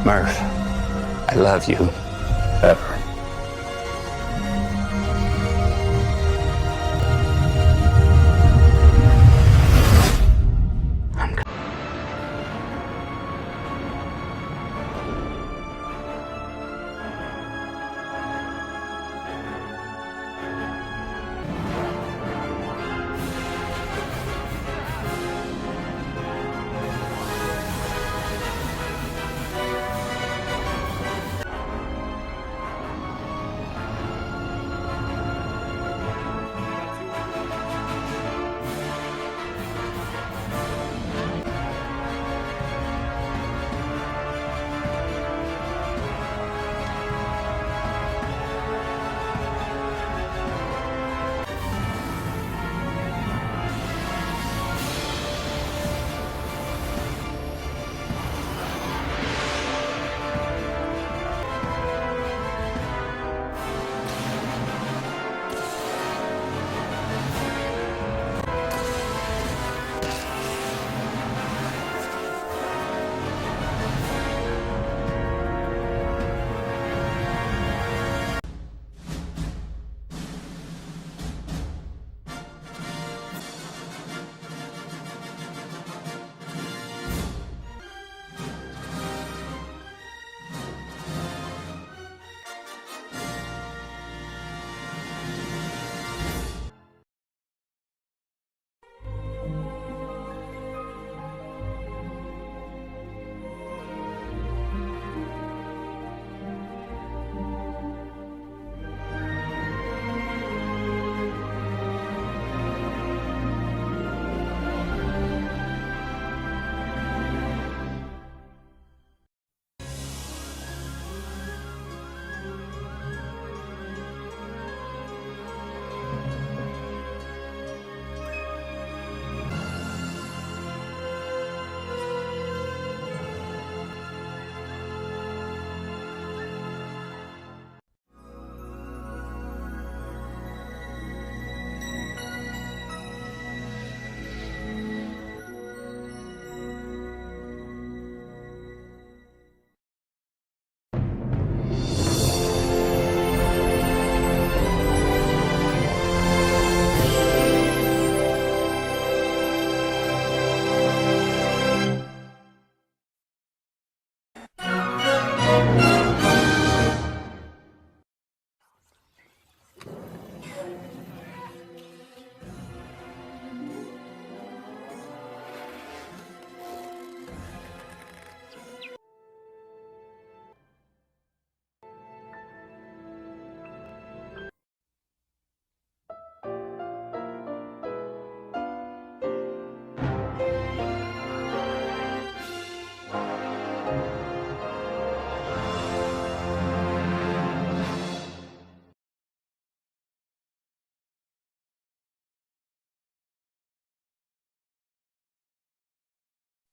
Murph, I love you. Ever.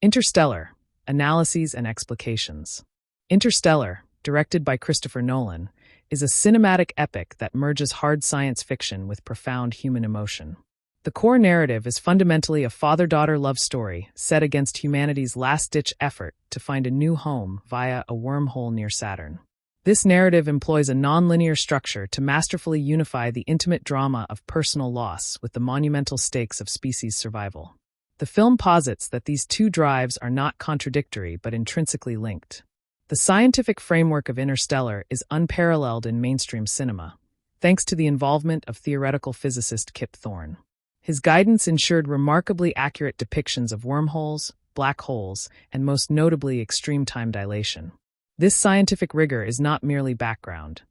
Interstellar, Analyses and Explications. Interstellar, directed by Christopher Nolan, is a cinematic epic that merges hard science fiction with profound human emotion. The core narrative is fundamentally a father-daughter love story set against humanity's last-ditch effort to find a new home via a wormhole near Saturn. This narrative employs a non-linear structure to masterfully unify the intimate drama of personal loss with the monumental stakes of species survival. The film posits that these two drives are not contradictory but intrinsically linked. The scientific framework of Interstellar is unparalleled in mainstream cinema, thanks to the involvement of theoretical physicist Kip Thorne. His guidance ensured remarkably accurate depictions of wormholes, black holes, and most notably extreme time dilation. This scientific rigor is not merely background.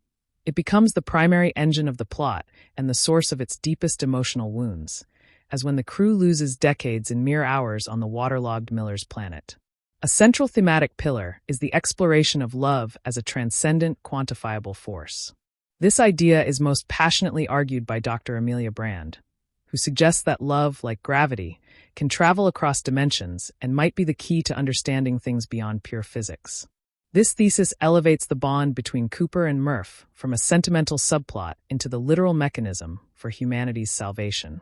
It becomes the primary engine of the plot and the source of its deepest emotional wounds, as when the crew loses decades in mere hours on the waterlogged Miller's planet. A central thematic pillar is the exploration of love as a transcendent, quantifiable force. This idea is most passionately argued by Dr. Amelia Brand, who suggests that love, like gravity, can travel across dimensions and might be the key to understanding things beyond pure physics. This thesis elevates the bond between Cooper and Murph from a sentimental subplot into the literal mechanism for humanity's salvation.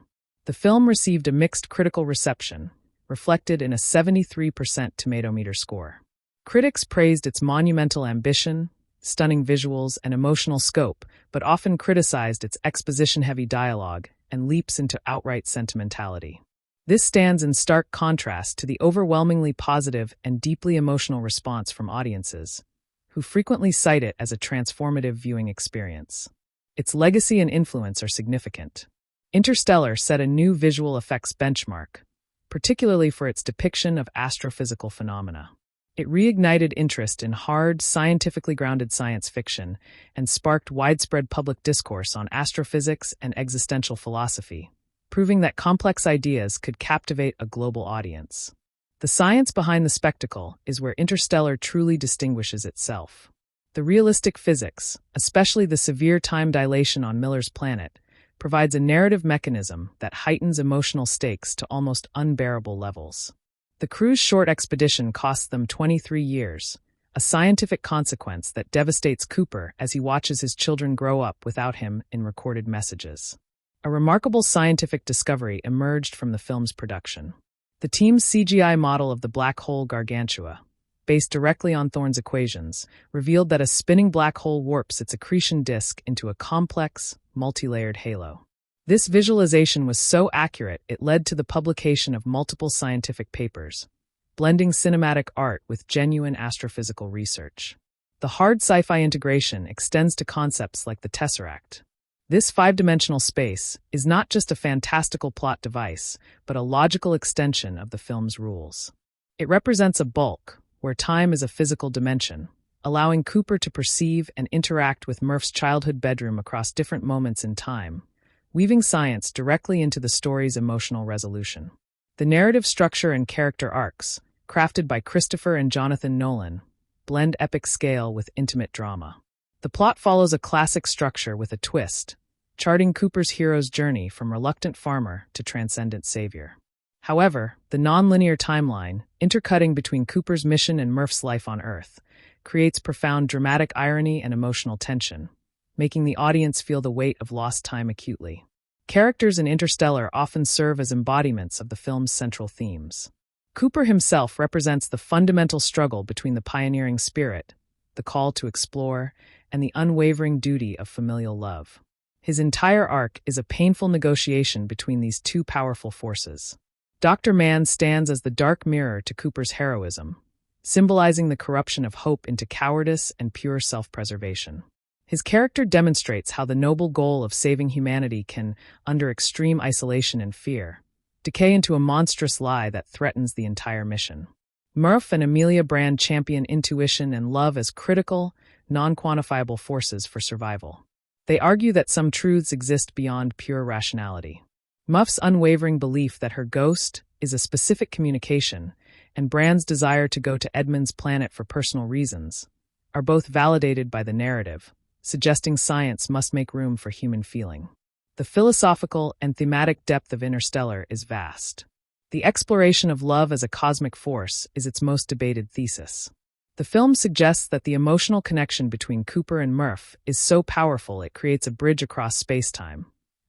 The film received a mixed critical reception, reflected in a 73% tomato meter score. Critics praised its monumental ambition, stunning visuals, and emotional scope, but often criticized its exposition-heavy dialogue and leaps into outright sentimentality. This stands in stark contrast to the overwhelmingly positive and deeply emotional response from audiences, who frequently cite it as a transformative viewing experience. Its legacy and influence are significant. Interstellar set a new visual effects benchmark, particularly for its depiction of astrophysical phenomena. It reignited interest in hard, scientifically grounded science fiction and sparked widespread public discourse on astrophysics and existential philosophy, proving that complex ideas could captivate a global audience. The science behind the spectacle is where Interstellar truly distinguishes itself. The realistic physics, especially the severe time dilation on Miller's planet, provides a narrative mechanism that heightens emotional stakes to almost unbearable levels. The crew's short expedition costs them 23 years, a scientific consequence that devastates Cooper as he watches his children grow up without him in recorded messages. A remarkable scientific discovery emerged from the film's production. The team's CGI model of the black hole Gargantua, based directly on Thorne's equations, revealed that a spinning black hole warps its accretion disk into a complex, multi-layered halo. This visualization was so accurate it led to the publication of multiple scientific papers, blending cinematic art with genuine astrophysical research. The hard sci-fi integration extends to concepts like the tesseract. This five-dimensional space is not just a fantastical plot device, but a logical extension of the film's rules. It represents a bulk, where time is a physical dimension, allowing Cooper to perceive and interact with Murph's childhood bedroom across different moments in time, weaving science directly into the story's emotional resolution. The narrative structure and character arcs, crafted by Christopher and Jonathan Nolan, blend epic scale with intimate drama. The plot follows a classic structure with a twist, charting Cooper's hero's journey from reluctant farmer to transcendent savior. However, the non-linear timeline, intercutting between Cooper's mission and Murph's life on Earth, creates profound dramatic irony and emotional tension, making the audience feel the weight of lost time acutely. Characters in Interstellar often serve as embodiments of the film's central themes. Cooper himself represents the fundamental struggle between the pioneering spirit, the call to explore, and the unwavering duty of familial love. His entire arc is a painful negotiation between these two powerful forces. Dr. Mann stands as the dark mirror to Cooper's heroism, symbolizing the corruption of hope into cowardice and pure self-preservation. His character demonstrates how the noble goal of saving humanity can, under extreme isolation and fear, decay into a monstrous lie that threatens the entire mission. Murph and Amelia Brand champion intuition and love as critical, non-quantifiable forces for survival. They argue that some truths exist beyond pure rationality. Muff's unwavering belief that her ghost is a specific communication, and Brand's desire to go to Edmund's planet for personal reasons, are both validated by the narrative, suggesting science must make room for human feeling. The philosophical and thematic depth of Interstellar is vast. The exploration of love as a cosmic force is its most debated thesis. The film suggests that the emotional connection between Cooper and Murph is so powerful it creates a bridge across space-time,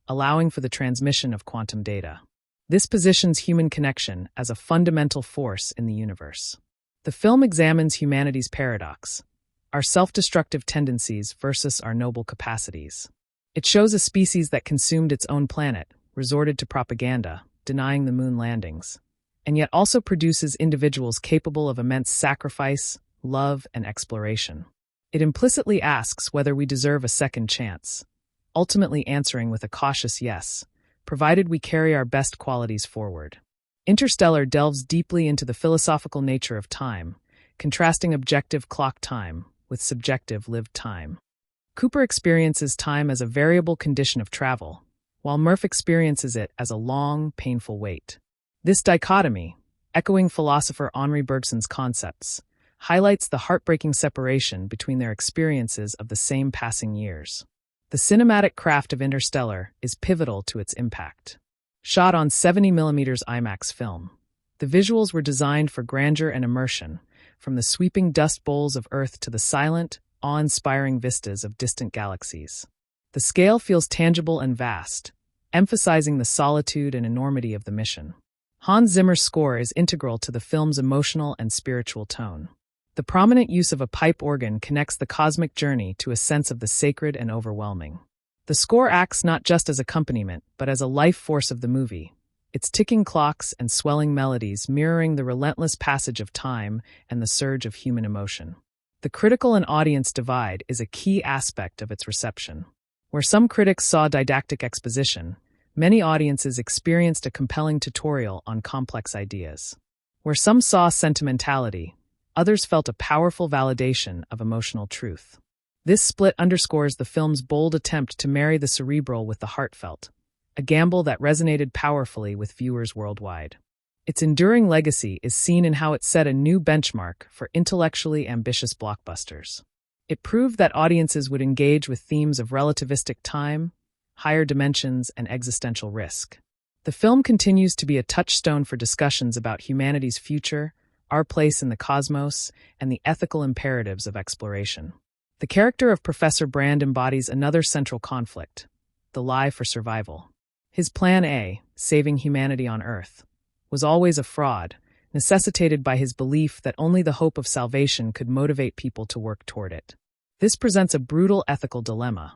allowing for the transmission of quantum data. This positions human connection as a fundamental force in the universe. The film examines humanity's paradox, our self-destructive tendencies versus our noble capacities. It shows a species that consumed its own planet, resorted to propaganda, denying the moon landings, and yet also produces individuals capable of immense sacrifice, love, and exploration. It implicitly asks whether we deserve a second chance, ultimately answering with a cautious yes, provided we carry our best qualities forward. Interstellar delves deeply into the philosophical nature of time, contrasting objective clock time with subjective lived time. Cooper experiences time as a variable condition of travel, while Murph experiences it as a long, painful wait. This dichotomy, echoing philosopher Henri Bergson's concepts, highlights the heartbreaking separation between their experiences of the same passing years. The cinematic craft of Interstellar is pivotal to its impact. Shot on 70mm IMAX film, the visuals were designed for grandeur and immersion, from the sweeping dust bowls of Earth to the silent, awe-inspiring vistas of distant galaxies. The scale feels tangible and vast, emphasizing the solitude and enormity of the mission. Hans Zimmer's score is integral to the film's emotional and spiritual tone. The prominent use of a pipe organ connects the cosmic journey to a sense of the sacred and overwhelming. The score acts not just as accompaniment, but as a life force of the movie, its ticking clocks and swelling melodies mirroring the relentless passage of time and the surge of human emotion. The critical and audience divide is a key aspect of its reception. Where some critics saw didactic exposition, many audiences experienced a compelling tutorial on complex ideas. Where some saw sentimentality, others felt a powerful validation of emotional truth. This split underscores the film's bold attempt to marry the cerebral with the heartfelt, a gamble that resonated powerfully with viewers worldwide. Its enduring legacy is seen in how it set a new benchmark for intellectually ambitious blockbusters. It proved that audiences would engage with themes of relativistic time, higher dimensions, and existential risk. The film continues to be a touchstone for discussions about humanity's future, our place in the cosmos, and the ethical imperatives of exploration. The character of Professor Brand embodies another central conflict, the lie for survival. His Plan A, saving humanity on Earth, was always a fraud, necessitated by his belief that only the hope of salvation could motivate people to work toward it. This presents a brutal ethical dilemma,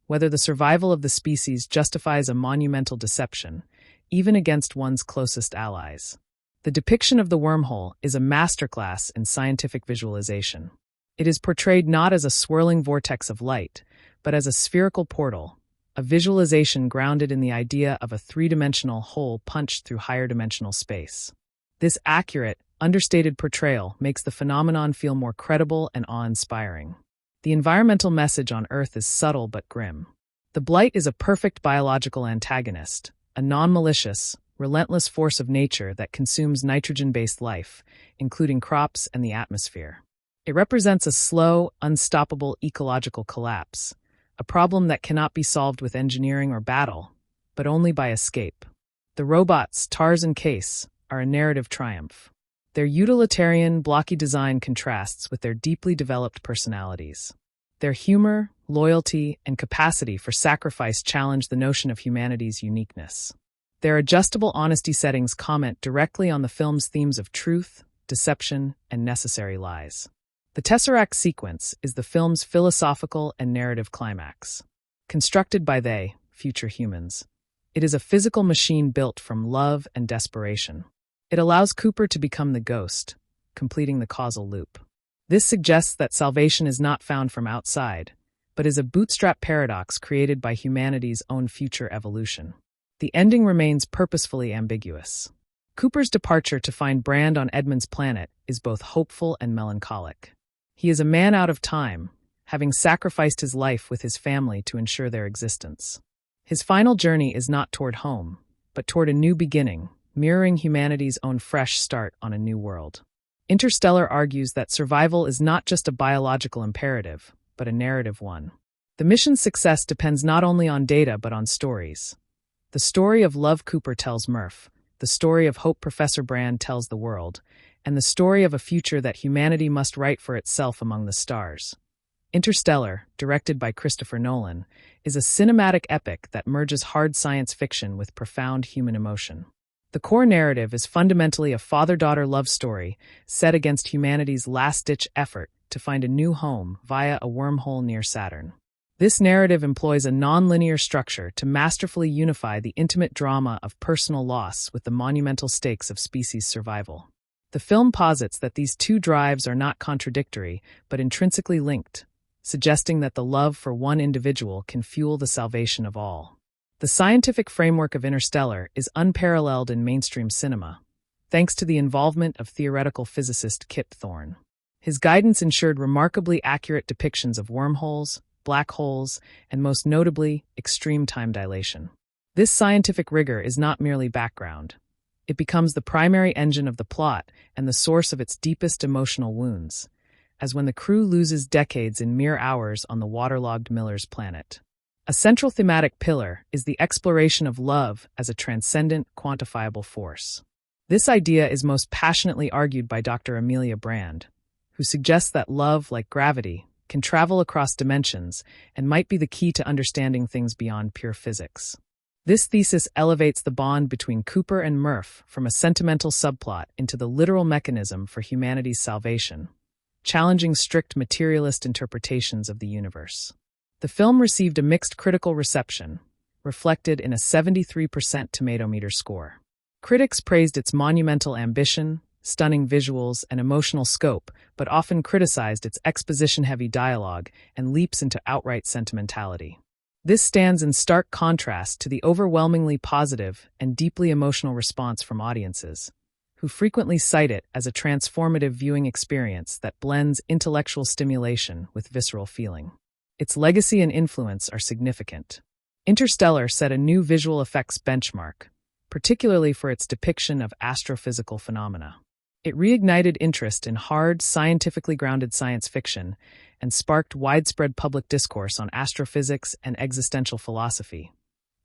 whether the survival of the species justifies a monumental deception, even against one's closest allies. The depiction of the wormhole is a masterclass in scientific visualization. It is portrayed not as a swirling vortex of light, but as a spherical portal, a visualization grounded in the idea of a three-dimensional hole punched through higher-dimensional space. This accurate, understated portrayal makes the phenomenon feel more credible and awe-inspiring. The environmental message on Earth is subtle but grim. The blight is a perfect biological antagonist, a non-malicious, relentless force of nature that consumes nitrogen-based life, including crops and the atmosphere. It represents a slow, unstoppable ecological collapse, a problem that cannot be solved with engineering or battle, but only by escape. The robots, Tars and Case, are a narrative triumph. Their utilitarian, blocky design contrasts with their deeply developed personalities. Their humor, loyalty, and capacity for sacrifice challenge the notion of humanity's uniqueness. Their adjustable honesty settings comment directly on the film's themes of truth, deception, and necessary lies. The Tesseract sequence is the film's philosophical and narrative climax. Constructed by they, future humans, it is a physical machine built from love and desperation. It allows Cooper to become the ghost, completing the causal loop. This suggests that salvation is not found from outside, but is a bootstrap paradox created by humanity's own future evolution. The ending remains purposefully ambiguous. Cooper's departure to find Brand on Edmund's planet is both hopeful and melancholic. He is a man out of time, having sacrificed his life with his family to ensure their existence. His final journey is not toward home, but toward a new beginning, mirroring humanity's own fresh start on a new world. Interstellar argues that survival is not just a biological imperative, but a narrative one. The mission's success depends not only on data but on stories. The story of love Cooper tells Murph, the story of hope Professor Brand tells the world, and the story of a future that humanity must write for itself among the stars. Interstellar, directed by Christopher Nolan, is a cinematic epic that merges hard science fiction with profound human emotion. The core narrative is fundamentally a father-daughter love story set against humanity's last-ditch effort to find a new home via a wormhole near Saturn. This narrative employs a non-linear structure to masterfully unify the intimate drama of personal loss with the monumental stakes of species survival. The film posits that these two drives are not contradictory, but intrinsically linked, suggesting that the love for one individual can fuel the salvation of all. The scientific framework of Interstellar is unparalleled in mainstream cinema, thanks to the involvement of theoretical physicist Kip Thorne. His guidance ensured remarkably accurate depictions of wormholes, black holes, and most notably, extreme time dilation. This scientific rigor is not merely background. It becomes the primary engine of the plot and the source of its deepest emotional wounds, as when the crew loses decades in mere hours on the waterlogged Miller's planet. A central thematic pillar is the exploration of love as a transcendent, quantifiable force. This idea is most passionately argued by Dr. Amelia Brand, who suggests that love, like gravity, can travel across dimensions and might be the key to understanding things beyond pure physics. This thesis elevates the bond between Cooper and Murph from a sentimental subplot into the literal mechanism for humanity's salvation, challenging strict materialist interpretations of the universe. The film received a mixed critical reception, reflected in a 73% tomato meter score. Critics praised its monumental ambition, stunning visuals, and emotional scope, but often criticized its exposition-heavy dialogue and leaps into outright sentimentality. This stands in stark contrast to the overwhelmingly positive and deeply emotional response from audiences, who frequently cite it as a transformative viewing experience that blends intellectual stimulation with visceral feeling. Its legacy and influence are significant. Interstellar set a new visual effects benchmark, particularly for its depiction of astrophysical phenomena. It reignited interest in hard, scientifically grounded science fiction and sparked widespread public discourse on astrophysics and existential philosophy,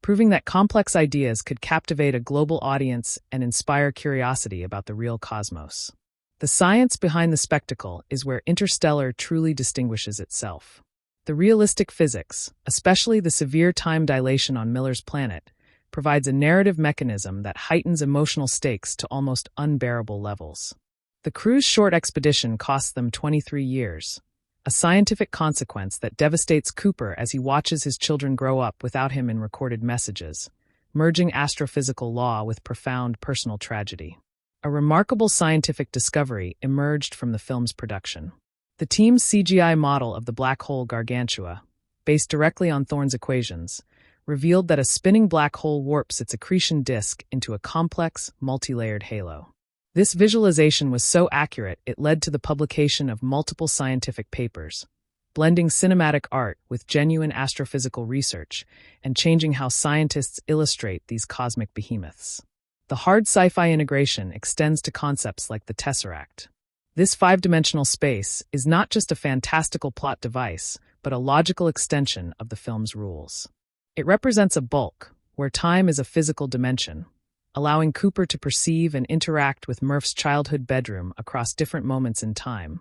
proving that complex ideas could captivate a global audience and inspire curiosity about the real cosmos. The science behind the spectacle is where Interstellar truly distinguishes itself. The realistic physics, especially the severe time dilation on Miller's planet, provides a narrative mechanism that heightens emotional stakes to almost unbearable levels. The crew's short expedition costs them 23 years, a scientific consequence that devastates Cooper as he watches his children grow up without him in recorded messages, merging astrophysical law with profound personal tragedy. A remarkable scientific discovery emerged from the film's production. The team's CGI model of the black hole Gargantua, based directly on Thorne's equations, revealed that a spinning black hole warps its accretion disk into a complex, multi-layered halo. This visualization was so accurate it led to the publication of multiple scientific papers, blending cinematic art with genuine astrophysical research and changing how scientists illustrate these cosmic behemoths. The hard sci-fi integration extends to concepts like the Tesseract. This five-dimensional space is not just a fantastical plot device, but a logical extension of the film's rules. It represents a bulk, where time is a physical dimension, allowing Cooper to perceive and interact with Murph's childhood bedroom across different moments in time,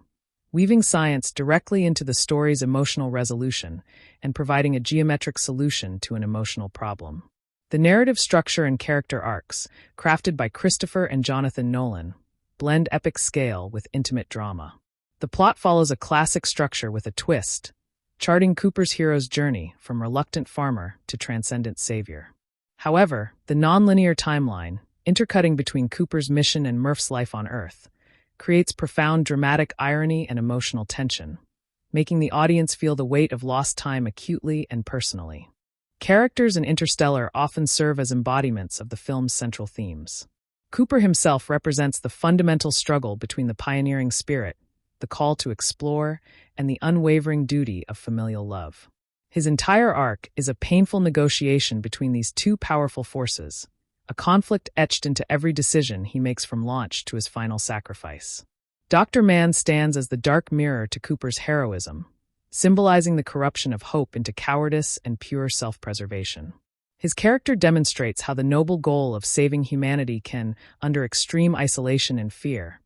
weaving science directly into the story's emotional resolution and providing a geometric solution to an emotional problem. The narrative structure and character arcs, crafted by Christopher and Jonathan Nolan, blend epic scale with intimate drama. The plot follows a classic structure with a twist, charting Cooper's hero's journey from reluctant farmer to transcendent savior. However, the nonlinear timeline, intercutting between Cooper's mission and Murph's life on Earth, creates profound dramatic irony and emotional tension, making the audience feel the weight of lost time acutely and personally. Characters in Interstellar often serve as embodiments of the film's central themes. Cooper himself represents the fundamental struggle between the pioneering spirit, the call to explore, and the unwavering duty of familial love. His entire arc is a painful negotiation between these two powerful forces, a conflict etched into every decision he makes from launch to his final sacrifice. Dr. Mann stands as the dark mirror to Cooper's heroism, symbolizing the corruption of hope into cowardice and pure self-preservation. His character demonstrates how the noble goal of saving humanity can, under extreme isolation and fear,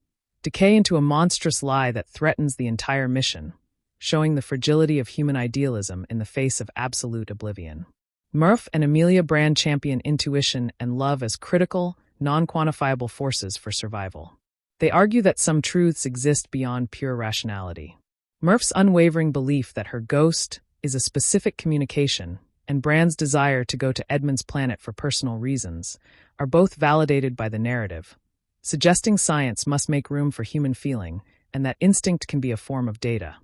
decay into a monstrous lie that threatens the entire mission, showing the fragility of human idealism in the face of absolute oblivion. Murph and Amelia Brand champion intuition and love as critical, non-quantifiable forces for survival. They argue that some truths exist beyond pure rationality. Murph's unwavering belief that her ghost is a specific communication and Brand's desire to go to Edmund's planet for personal reasons are both validated by the narrative, suggesting science must make room for human feeling and that instinct can be a form of data.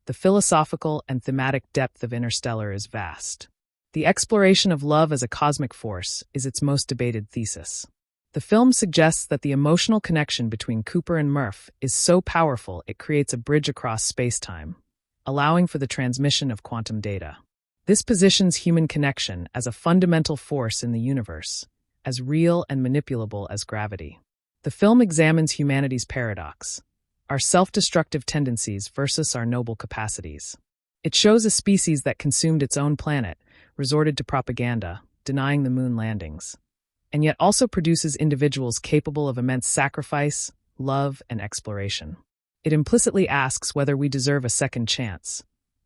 The philosophical and thematic depth of Interstellar is vast. The exploration of love as a cosmic force is its most debated thesis. The film suggests that the emotional connection between Cooper and Murph is so powerful it creates a bridge across space-time, allowing for the transmission of quantum data. This positions human connection as a fundamental force in the universe, as real and manipulable as gravity. The film examines humanity's paradox, our self-destructive tendencies versus our noble capacities. It shows a species that consumed its own planet, resorted to propaganda, denying the moon landings, and yet also produces individuals capable of immense sacrifice, love, and exploration. It implicitly asks whether we deserve a second chance,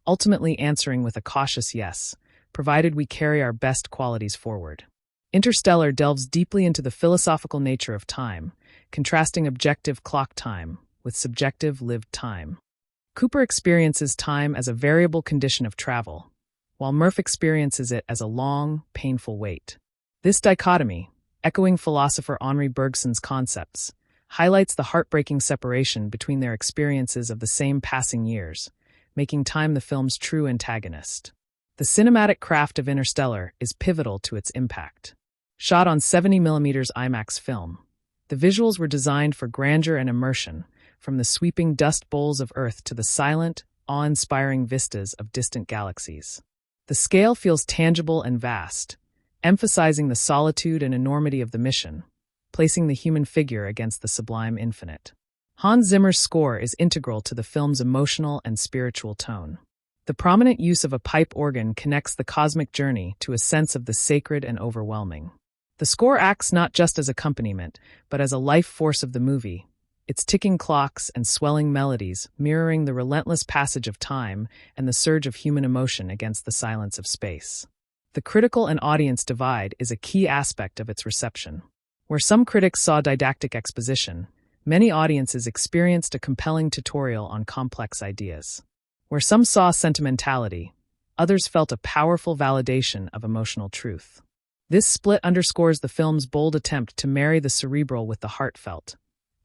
ultimately answering with a cautious yes, provided we carry our best qualities forward. Interstellar delves deeply into the philosophical nature of time, contrasting objective clock time with subjective lived time. Cooper experiences time as a variable condition of travel, while Murph experiences it as a long, painful wait. This dichotomy, echoing philosopher Henri Bergson's concepts, highlights the heartbreaking separation between their experiences of the same passing years, making time the film's true antagonist. The cinematic craft of Interstellar is pivotal to its impact. Shot on 70mm IMAX film, the visuals were designed for grandeur and immersion, from the sweeping dust bowls of Earth to the silent, awe-inspiring vistas of distant galaxies. The scale feels tangible and vast, emphasizing the solitude and enormity of the mission, placing the human figure against the sublime infinite. Hans Zimmer's score is integral to the film's emotional and spiritual tone. The prominent use of a pipe organ connects the cosmic journey to a sense of the sacred and overwhelming. The score acts not just as accompaniment, but as a life force of the movie, its ticking clocks and swelling melodies mirroring the relentless passage of time and the surge of human emotion against the silence of space. The critical and audience divide is a key aspect of its reception. Where some critics saw didactic exposition, many audiences experienced a compelling tutorial on complex ideas. Where some saw sentimentality, others felt a powerful validation of emotional truth. This split underscores the film's bold attempt to marry the cerebral with the heartfelt,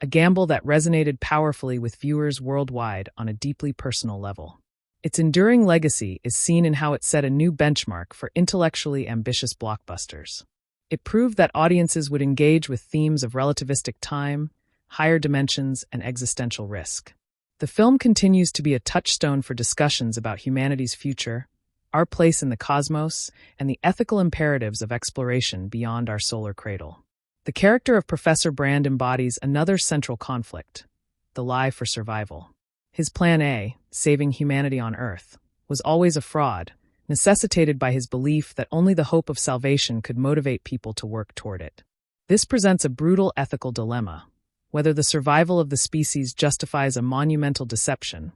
a gamble that resonated powerfully with viewers worldwide on a deeply personal level. Its enduring legacy is seen in how it set a new benchmark for intellectually ambitious blockbusters. It proved that audiences would engage with themes of relativistic time, higher dimensions, and existential risk. The film continues to be a touchstone for discussions about humanity's future, our place in the cosmos, and the ethical imperatives of exploration beyond our solar cradle. The character of Professor Brand embodies another central conflict, the lie for survival. His Plan A, saving humanity on Earth, was always a fraud, necessitated by his belief that only the hope of salvation could motivate people to work toward it. This presents a brutal ethical dilemma, whether the survival of the species justifies a monumental deception,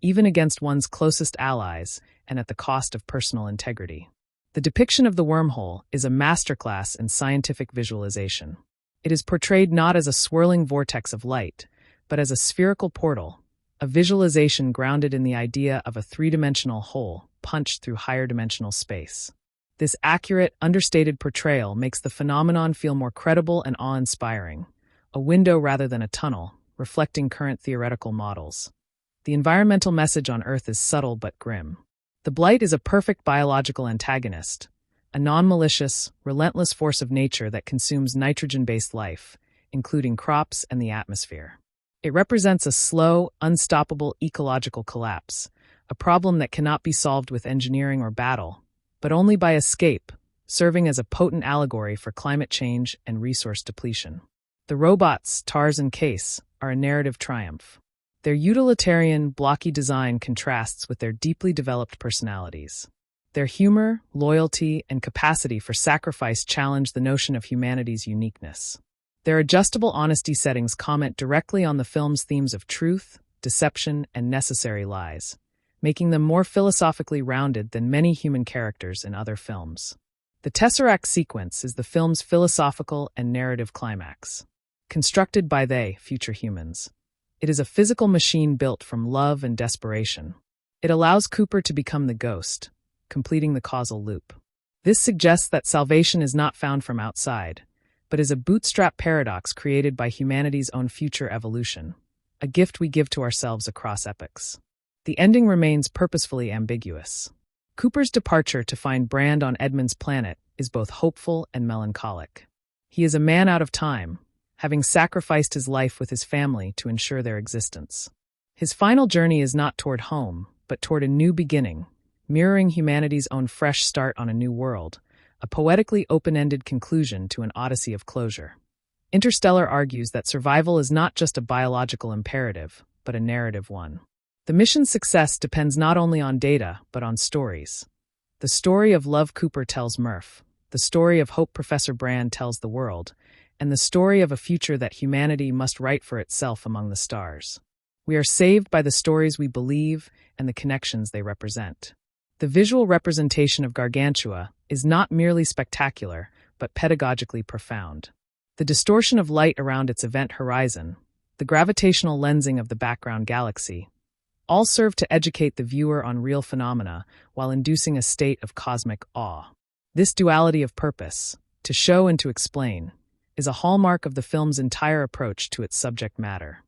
even against one's closest allies and at the cost of personal integrity. The depiction of the wormhole is a masterclass in scientific visualization. It is portrayed not as a swirling vortex of light, but as a spherical portal, a visualization grounded in the idea of a three-dimensional hole punched through higher-dimensional space. This accurate, understated portrayal makes the phenomenon feel more credible and awe-inspiring, a window rather than a tunnel, reflecting current theoretical models. The environmental message on Earth is subtle but grim. The blight is a perfect biological antagonist, a non-malicious, relentless force of nature that consumes nitrogen-based life, including crops and the atmosphere. It represents a slow, unstoppable ecological collapse, a problem that cannot be solved with engineering or battle, but only by escape, serving as a potent allegory for climate change and resource depletion. The robots, Tars and Case, are a narrative triumph. Their utilitarian, blocky design contrasts with their deeply developed personalities. Their humor, loyalty, and capacity for sacrifice challenge the notion of humanity's uniqueness. Their adjustable honesty settings comment directly on the film's themes of truth, deception, and necessary lies, making them more philosophically rounded than many human characters in other films. The Tesseract sequence is the film's philosophical and narrative climax. Constructed by they, future humans, it is a physical machine built from love and desperation. It allows Cooper to become the ghost, completing the causal loop. This suggests that salvation is not found from outside, but is a bootstrap paradox created by humanity's own future evolution, a gift we give to ourselves across epochs. The ending remains purposefully ambiguous. Cooper's departure to find Brand on Edmund's planet is both hopeful and melancholic. He is a man out of time, having sacrificed his life with his family to ensure their existence. His final journey is not toward home, but toward a new beginning, mirroring humanity's own fresh start on a new world, a poetically open-ended conclusion to an odyssey of closure. Interstellar argues that survival is not just a biological imperative, but a narrative one. The mission's success depends not only on data, but on stories. The story of love Cooper tells Murph, the story of hope Professor Brand tells the world, and the story of a future that humanity must write for itself among the stars. We are saved by the stories we believe and the connections they represent. The visual representation of Gargantua is not merely spectacular, but pedagogically profound. The distortion of light around its event horizon, the gravitational lensing of the background galaxy, all serve to educate the viewer on real phenomena while inducing a state of cosmic awe. This duality of purpose, to show and to explain, is a hallmark of the film's entire approach to its subject matter.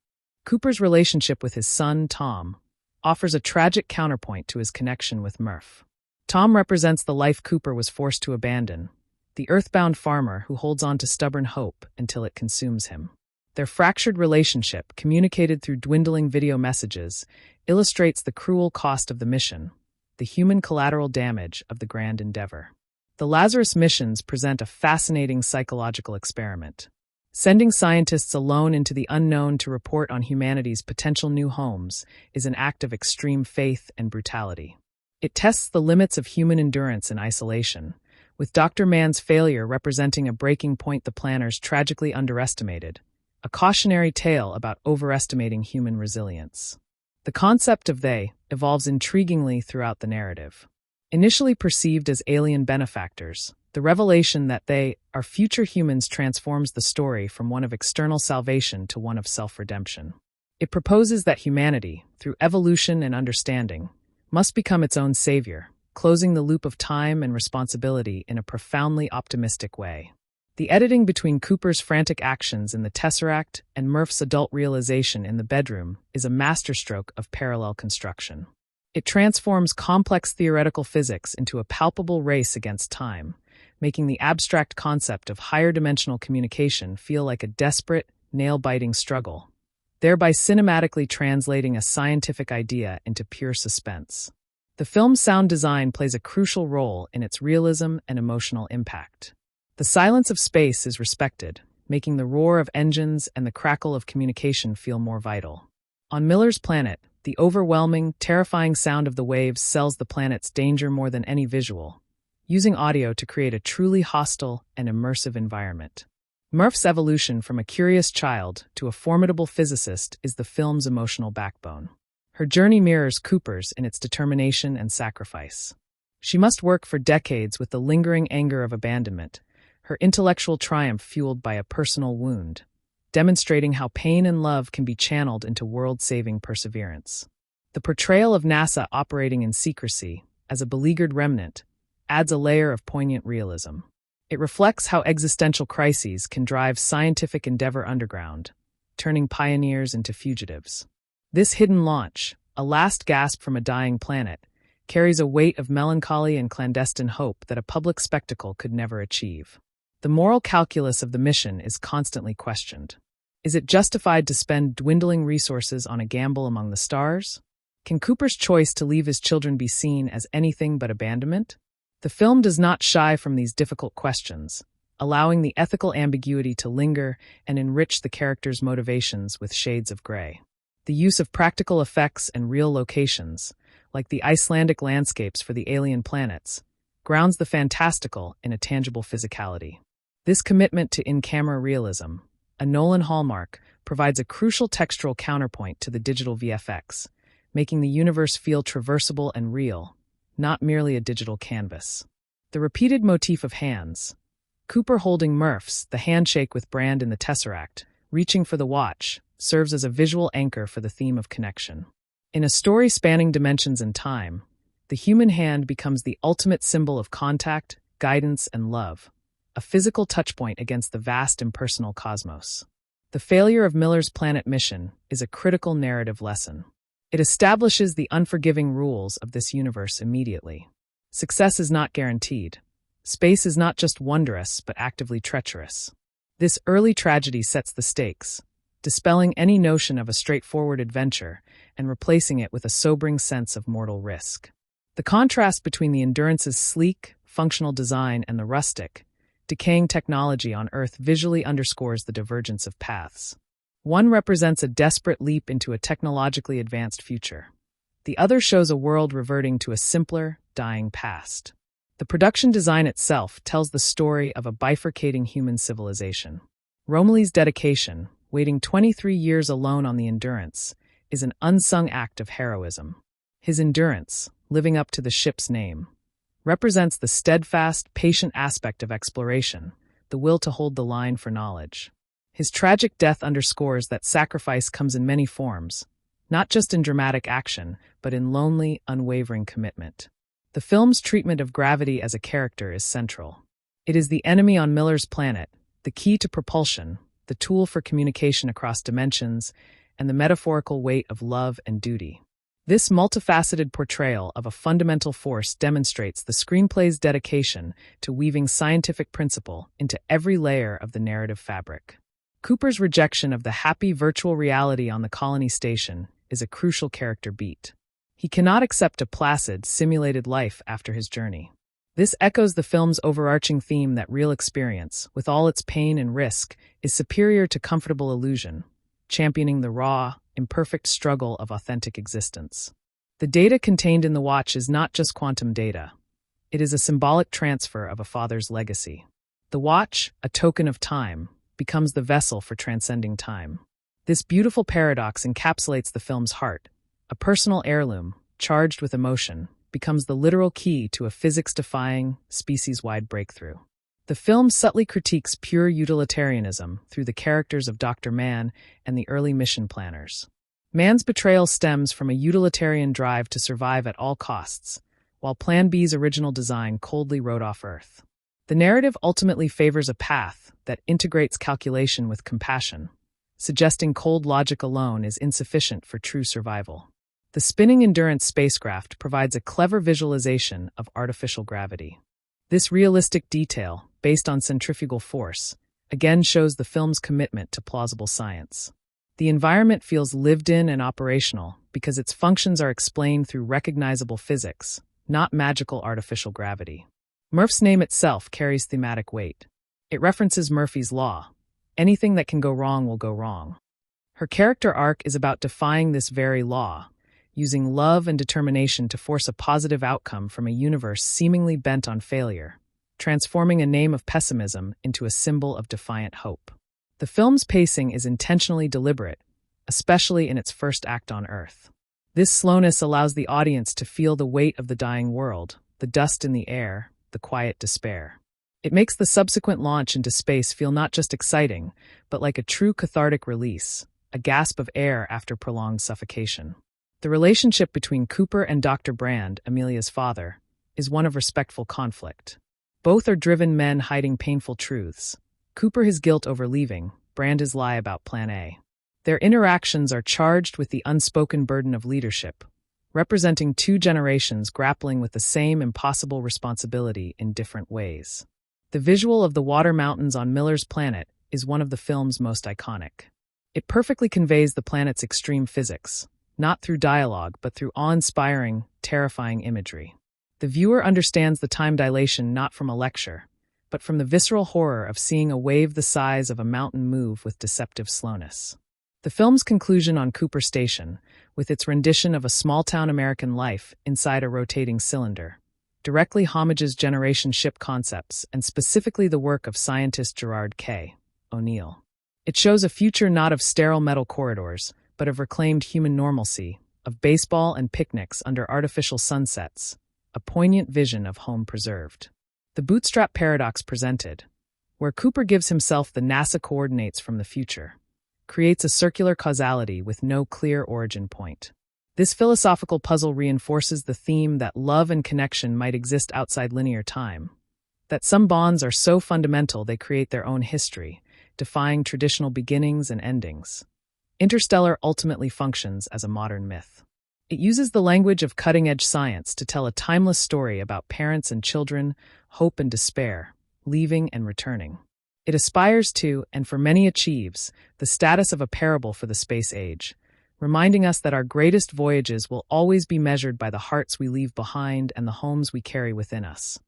Cooper's relationship with his son, Tom, offers a tragic counterpoint to his connection with Murph. Tom represents the life Cooper was forced to abandon, the earthbound farmer who holds on to stubborn hope until it consumes him. Their fractured relationship, communicated through dwindling video messages, illustrates the cruel cost of the mission, the human collateral damage of the grand endeavor. The Lazarus missions present a fascinating psychological experiment. Sending scientists alone into the unknown to report on humanity's potential new homes is an act of extreme faith and brutality. It tests the limits of human endurance in isolation, with Dr. Mann's failure representing a breaking point the planners tragically underestimated, a cautionary tale about overestimating human resilience. The concept of they evolves intriguingly throughout the narrative. Initially perceived as alien benefactors, the revelation that they are future humans transforms the story from one of external salvation to one of self-redemption. It proposes that humanity, through evolution and understanding, must become its own savior, closing the loop of time and responsibility in a profoundly optimistic way. The editing between Cooper's frantic actions in the Tesseract and Murph's adult realization in the bedroom is a masterstroke of parallel construction. It transforms complex theoretical physics into a palpable race against time, making the abstract concept of higher dimensional communication feel like a desperate, nail-biting struggle, thereby cinematically translating a scientific idea into pure suspense. The film's sound design plays a crucial role in its realism and emotional impact. The silence of space is respected, making the roar of engines and the crackle of communication feel more vital. On Miller's planet, the overwhelming, terrifying sound of the waves sells the planet's danger more than any visual, using audio to create a truly hostile and immersive environment. Murph's evolution from a curious child to a formidable physicist is the film's emotional backbone. Her journey mirrors Cooper's in its determination and sacrifice. She must work for decades with the lingering anger of abandonment, her intellectual triumph fueled by a personal wound, demonstrating how pain and love can be channeled into world-saving perseverance. The portrayal of NASA operating in secrecy, as a beleaguered remnant, adds a layer of poignant realism. It reflects how existential crises can drive scientific endeavor underground, turning pioneers into fugitives. This hidden launch, a last gasp from a dying planet, carries a weight of melancholy and clandestine hope that a public spectacle could never achieve. The moral calculus of the mission is constantly questioned. Is it justified to spend dwindling resources on a gamble among the stars? Can Cooper's choice to leave his children be seen as anything but abandonment? The film does not shy from these difficult questions, allowing the ethical ambiguity to linger and enrich the characters' motivations with shades of gray. The use of practical effects and real locations, like the Icelandic landscapes for the alien planets, grounds the fantastical in a tangible physicality. This commitment to in-camera realism, a Nolan hallmark, provides a crucial textural counterpoint to the digital VFX, making the universe feel traversable and real, not merely a digital canvas. The repeated motif of hands, Cooper holding Murph's, the handshake with Brand in the Tesseract, reaching for the watch, serves as a visual anchor for the theme of connection. In a story spanning dimensions and time, the human hand becomes the ultimate symbol of contact, guidance, and love, a physical touchpoint against the vast impersonal cosmos. The failure of Miller's planet mission is a critical narrative lesson. It establishes the unforgiving rules of this universe immediately. Success is not guaranteed. Space is not just wondrous, but actively treacherous. This early tragedy sets the stakes, dispelling any notion of a straightforward adventure and replacing it with a sobering sense of mortal risk. The contrast between the Endurance's sleek, functional design and the rustic, decaying technology on Earth visually underscores the divergence of paths. One represents a desperate leap into a technologically advanced future. The other shows a world reverting to a simpler, dying past. The production design itself tells the story of a bifurcating human civilization. Romilly's dedication, waiting 23 years alone on the Endurance, is an unsung act of heroism. His endurance, living up to the ship's name, represents the steadfast, patient aspect of exploration, the will to hold the line for knowledge. His tragic death underscores that sacrifice comes in many forms, not just in dramatic action, but in lonely, unwavering commitment. The film's treatment of gravity as a character is central. It is the enemy on Miller's planet, the key to propulsion, the tool for communication across dimensions, and the metaphorical weight of love and duty. This multifaceted portrayal of a fundamental force demonstrates the screenplay's dedication to weaving scientific principle into every layer of the narrative fabric. Cooper's rejection of the happy virtual reality on the colony station is a crucial character beat. He cannot accept a placid, simulated life after his journey. This echoes the film's overarching theme that real experience, with all its pain and risk, is superior to comfortable illusion, championing the raw, imperfect struggle of authentic existence. The data contained in the watch is not just quantum data. It is a symbolic transfer of a father's legacy. The watch, a token of time, becomes the vessel for transcending time. This beautiful paradox encapsulates the film's heart. A personal heirloom, charged with emotion, becomes the literal key to a physics-defying, species-wide breakthrough. The film subtly critiques pure utilitarianism through the characters of Dr. Mann and the early mission planners. Mann's betrayal stems from a utilitarian drive to survive at all costs, while Plan B's original design coldly wrote off Earth. The narrative ultimately favors a path that integrates calculation with compassion, suggesting cold logic alone is insufficient for true survival. The spinning Endurance spacecraft provides a clever visualization of artificial gravity. This realistic detail, based on centrifugal force, again shows the film's commitment to plausible science. The environment feels lived in and operational because its functions are explained through recognizable physics, not magical artificial gravity. Murph's name itself carries thematic weight. It references Murphy's law. Anything that can go wrong will go wrong. Her character arc is about defying this very law, using love and determination to force a positive outcome from a universe seemingly bent on failure, transforming a name of pessimism into a symbol of defiant hope. The film's pacing is intentionally deliberate, especially in its first act on Earth. This slowness allows the audience to feel the weight of the dying world, the dust in the air, the quiet despair. It makes the subsequent launch into space feel not just exciting, but like a true cathartic release, a gasp of air after prolonged suffocation. The relationship between Cooper and Dr. Brand, Amelia's father, is one of respectful conflict. Both are driven men hiding painful truths. Cooper his guilt over leaving, Brand his lie about Plan A. Their interactions are charged with the unspoken burden of leadership, representing two generations grappling with the same impossible responsibility in different ways. The visual of the water mountains on Miller's planet is one of the film's most iconic. It perfectly conveys the planet's extreme physics, not through dialogue, but through awe-inspiring, terrifying imagery. The viewer understands the time dilation not from a lecture, but from the visceral horror of seeing a wave the size of a mountain move with deceptive slowness. The film's conclusion on Cooper Station, with its rendition of a small-town American life inside a rotating cylinder, directly homages generation ship concepts and specifically the work of scientist Gerard K. O'Neill. It shows a future not of sterile metal corridors, but of reclaimed human normalcy, of baseball and picnics under artificial sunsets, a poignant vision of home preserved. The bootstrap paradox presented, where Cooper gives himself the NASA coordinates from the future, creates a circular causality with no clear origin point. This philosophical puzzle reinforces the theme that love and connection might exist outside linear time, that some bonds are so fundamental they create their own history, defying traditional beginnings and endings. Interstellar ultimately functions as a modern myth. It uses the language of cutting-edge science to tell a timeless story about parents and children, hope and despair, leaving and returning. It aspires to, and for many achieves, the status of a parable for the space age, reminding us that our greatest voyages will always be measured by the hearts we leave behind and the homes we carry within us.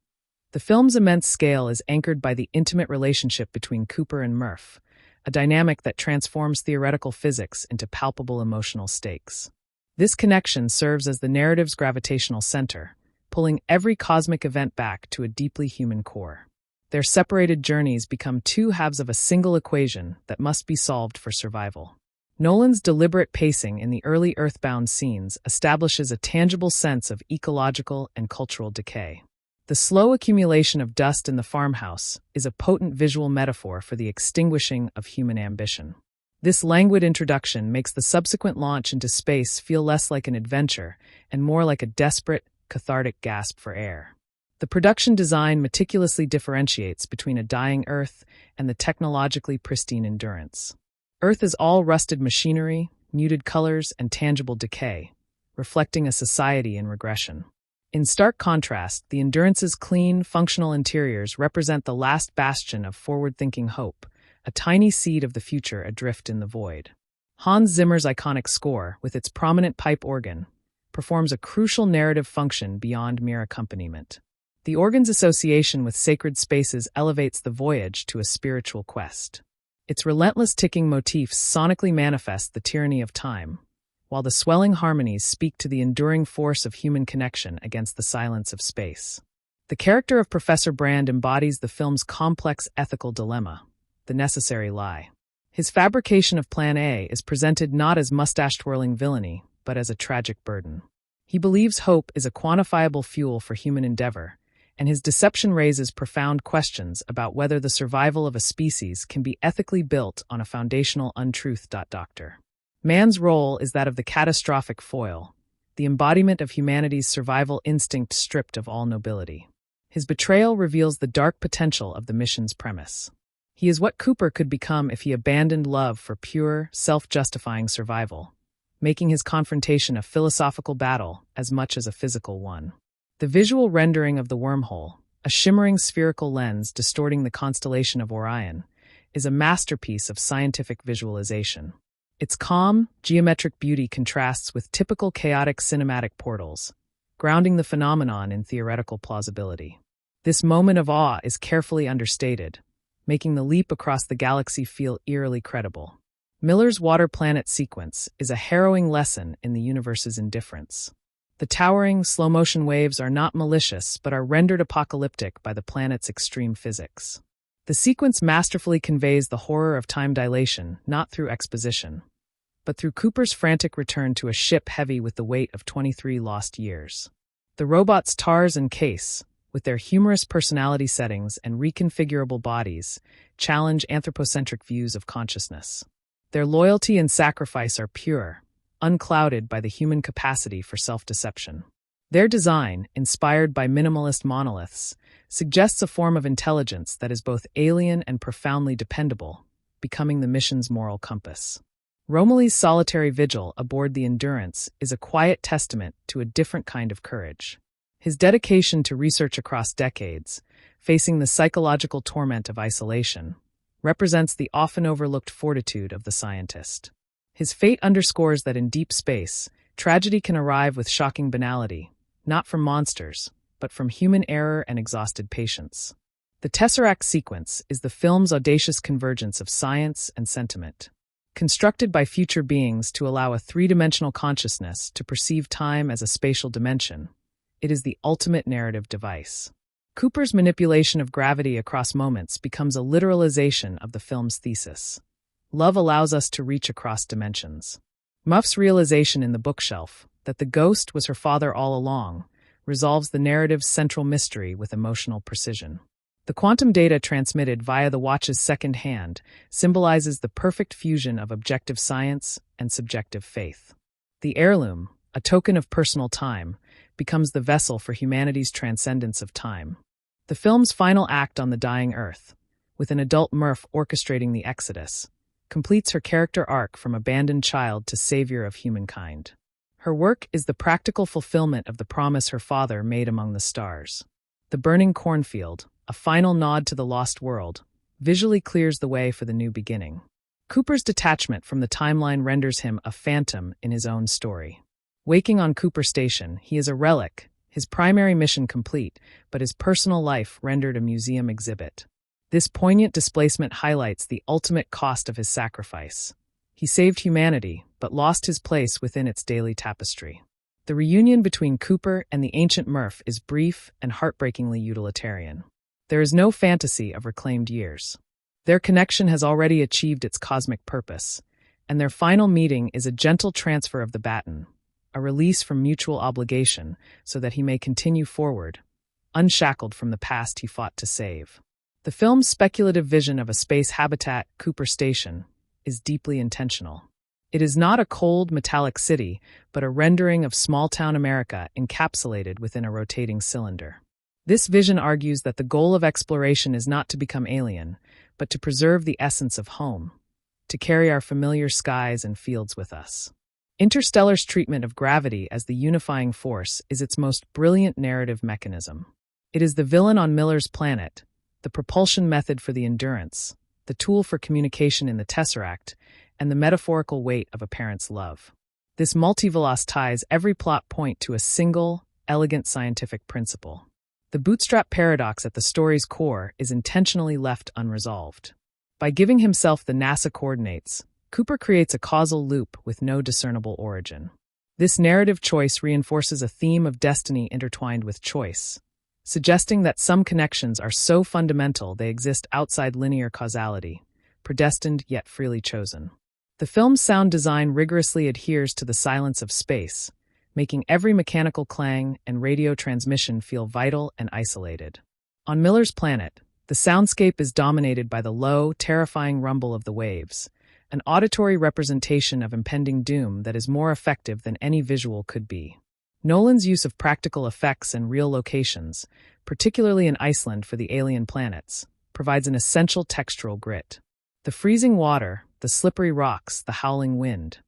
The film's immense scale is anchored by the intimate relationship between Cooper and Murph, a dynamic that transforms theoretical physics into palpable emotional stakes. This connection serves as the narrative's gravitational center, pulling every cosmic event back to a deeply human core. Their separated journeys become two halves of a single equation that must be solved for survival. Nolan's deliberate pacing in the early Earthbound scenes establishes a tangible sense of ecological and cultural decay. The slow accumulation of dust in the farmhouse is a potent visual metaphor for the extinguishing of human ambition. This languid introduction makes the subsequent launch into space feel less like an adventure and more like a desperate, cathartic gasp for air. The production design meticulously differentiates between a dying Earth and the technologically pristine Endurance. Earth is all rusted machinery, muted colors, and tangible decay, reflecting a society in regression. In stark contrast, the Endurance's clean, functional interiors represent the last bastion of forward-thinking hope, a tiny seed of the future adrift in the void. Hans Zimmer's iconic score, with its prominent pipe organ, performs a crucial narrative function beyond mere accompaniment. The organ's association with sacred spaces elevates the voyage to a spiritual quest. Its relentless ticking motifs sonically manifest the tyranny of time, while the swelling harmonies speak to the enduring force of human connection against the silence of space. The character of Professor Brand embodies the film's complex ethical dilemma, the necessary lie. His fabrication of Plan A is presented not as mustache-twirling villainy, but as a tragic burden. He believes hope is a quantifiable fuel for human endeavor, and his deception raises profound questions about whether the survival of a species can be ethically built on a foundational untruth. Doctor. Man's role is that of the catastrophic foil, the embodiment of humanity's survival instinct stripped of all nobility. His betrayal reveals the dark potential of the mission's premise. He is what Cooper could become if he abandoned love for pure, self-justifying survival, making his confrontation a philosophical battle as much as a physical one. The visual rendering of the wormhole, a shimmering spherical lens distorting the constellation of Orion, is a masterpiece of scientific visualization. Its calm, geometric beauty contrasts with typical chaotic cinematic portals, grounding the phenomenon in theoretical plausibility. This moment of awe is carefully understated, making the leap across the galaxy feel eerily credible. Miller's water planet sequence is a harrowing lesson in the universe's indifference. The towering, slow-motion waves are not malicious but are rendered apocalyptic by the planet's extreme physics. The sequence masterfully conveys the horror of time dilation, not through exposition, but through Cooper's frantic return to a ship heavy with the weight of 23 lost years. The robots Tars and Case, with their humorous personality settings and reconfigurable bodies, challenge anthropocentric views of consciousness. Their loyalty and sacrifice are pure, unclouded by the human capacity for self-deception. Their design, inspired by minimalist monoliths, suggests a form of intelligence that is both alien and profoundly dependable, becoming the mission's moral compass. Romilly's solitary vigil aboard the Endurance is a quiet testament to a different kind of courage. His dedication to research across decades, facing the psychological torment of isolation, represents the often overlooked fortitude of the scientist. His fate underscores that in deep space, tragedy can arrive with shocking banality, not from monsters, but from human error and exhausted patience. The Tesseract sequence is the film's audacious convergence of science and sentiment. Constructed by future beings to allow a three-dimensional consciousness to perceive time as a spatial dimension, it is the ultimate narrative device. Cooper's manipulation of gravity across moments becomes a literalization of the film's thesis. Love allows us to reach across dimensions. Murph's realization in the bookshelf, that the ghost was her father all along, resolves the narrative's central mystery with emotional precision. The quantum data transmitted via the watch's second hand symbolizes the perfect fusion of objective science and subjective faith. The heirloom, a token of personal time, becomes the vessel for humanity's transcendence of time. The film's final act on the dying Earth, with an adult Murph orchestrating the exodus, completes her character arc from abandoned child to savior of humankind. Her work is the practical fulfillment of the promise her father made among the stars. The burning cornfield, a final nod to the lost world, visually clears the way for the new beginning. Cooper's detachment from the timeline renders him a phantom in his own story. Waking on Cooper Station, he is a relic, his primary mission complete, but his personal life rendered a museum exhibit. This poignant displacement highlights the ultimate cost of his sacrifice. He saved humanity, but lost his place within its daily tapestry. The reunion between Cooper and the ancient Murph is brief and heartbreakingly utilitarian. There is no fantasy of reclaimed years. Their connection has already achieved its cosmic purpose, and their final meeting is a gentle transfer of the baton, a release from mutual obligation so that he may continue forward, unshackled from the past he fought to save. The film's speculative vision of a space habitat, Cooper Station, is deeply intentional. It is not a cold, metallic city, but a rendering of small-town America encapsulated within a rotating cylinder. This vision argues that the goal of exploration is not to become alien, but to preserve the essence of home, to carry our familiar skies and fields with us. Interstellar's treatment of gravity as the unifying force is its most brilliant narrative mechanism. It is the villain on Miller's planet, the propulsion method for the Endurance, the tool for communication in the Tesseract, and the metaphorical weight of a parent's love. This multiveloce ties every plot point to a single, elegant scientific principle. The bootstrap paradox at the story's core is intentionally left unresolved. By giving himself the NASA coordinates, Cooper creates a causal loop with no discernible origin. This narrative choice reinforces a theme of destiny intertwined with choice, suggesting that some connections are so fundamental they exist outside linear causality, predestined yet freely chosen. The film's sound design rigorously adheres to the silence of space, making every mechanical clang and radio transmission feel vital and isolated. On Miller's planet, the soundscape is dominated by the low, terrifying rumble of the waves, an auditory representation of impending doom that is more effective than any visual could be. Nolan's use of practical effects and real locations, particularly in Iceland for the alien planets, provides an essential textural grit. The freezing water, the slippery rocks, the howling wind.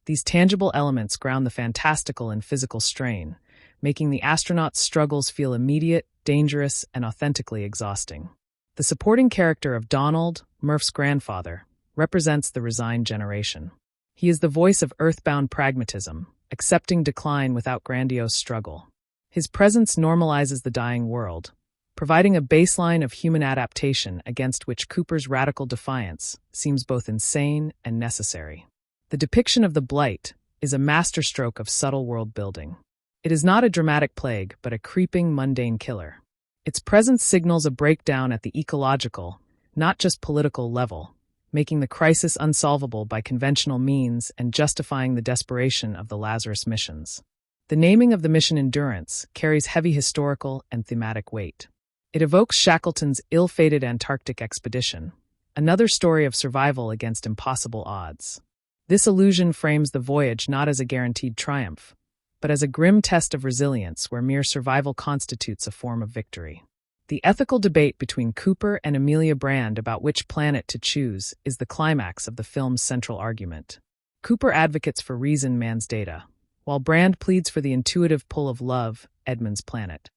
These tangible elements ground the fantastical in physical strain, making the astronauts' struggles feel immediate, dangerous, and authentically exhausting. The supporting character of Donald, Murph's grandfather, represents the resigned generation. He is the voice of earthbound pragmatism, accepting decline without grandiose struggle. His presence normalizes the dying world, providing a baseline of human adaptation against which Cooper's radical defiance seems both insane and necessary. The depiction of the Blight is a masterstroke of subtle world-building. It is not a dramatic plague, but a creeping, mundane killer. Its presence signals a breakdown at the ecological, not just political level, making the crisis unsolvable by conventional means and justifying the desperation of the Lazarus missions. The naming of the mission Endurance carries heavy historical and thematic weight. It evokes Shackleton's ill-fated Antarctic expedition, another story of survival against impossible odds. This allusion frames the voyage not as a guaranteed triumph, but as a grim test of resilience where mere survival constitutes a form of victory. The ethical debate between Cooper and Amelia Brand about which planet to choose is the climax of the film's central argument. Cooper advocates for reason, man's data, while Brand pleads for the intuitive pull of love, Edmund's planet.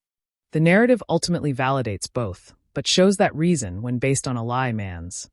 The narrative ultimately validates both, but shows that reason, when based on a lie, man's,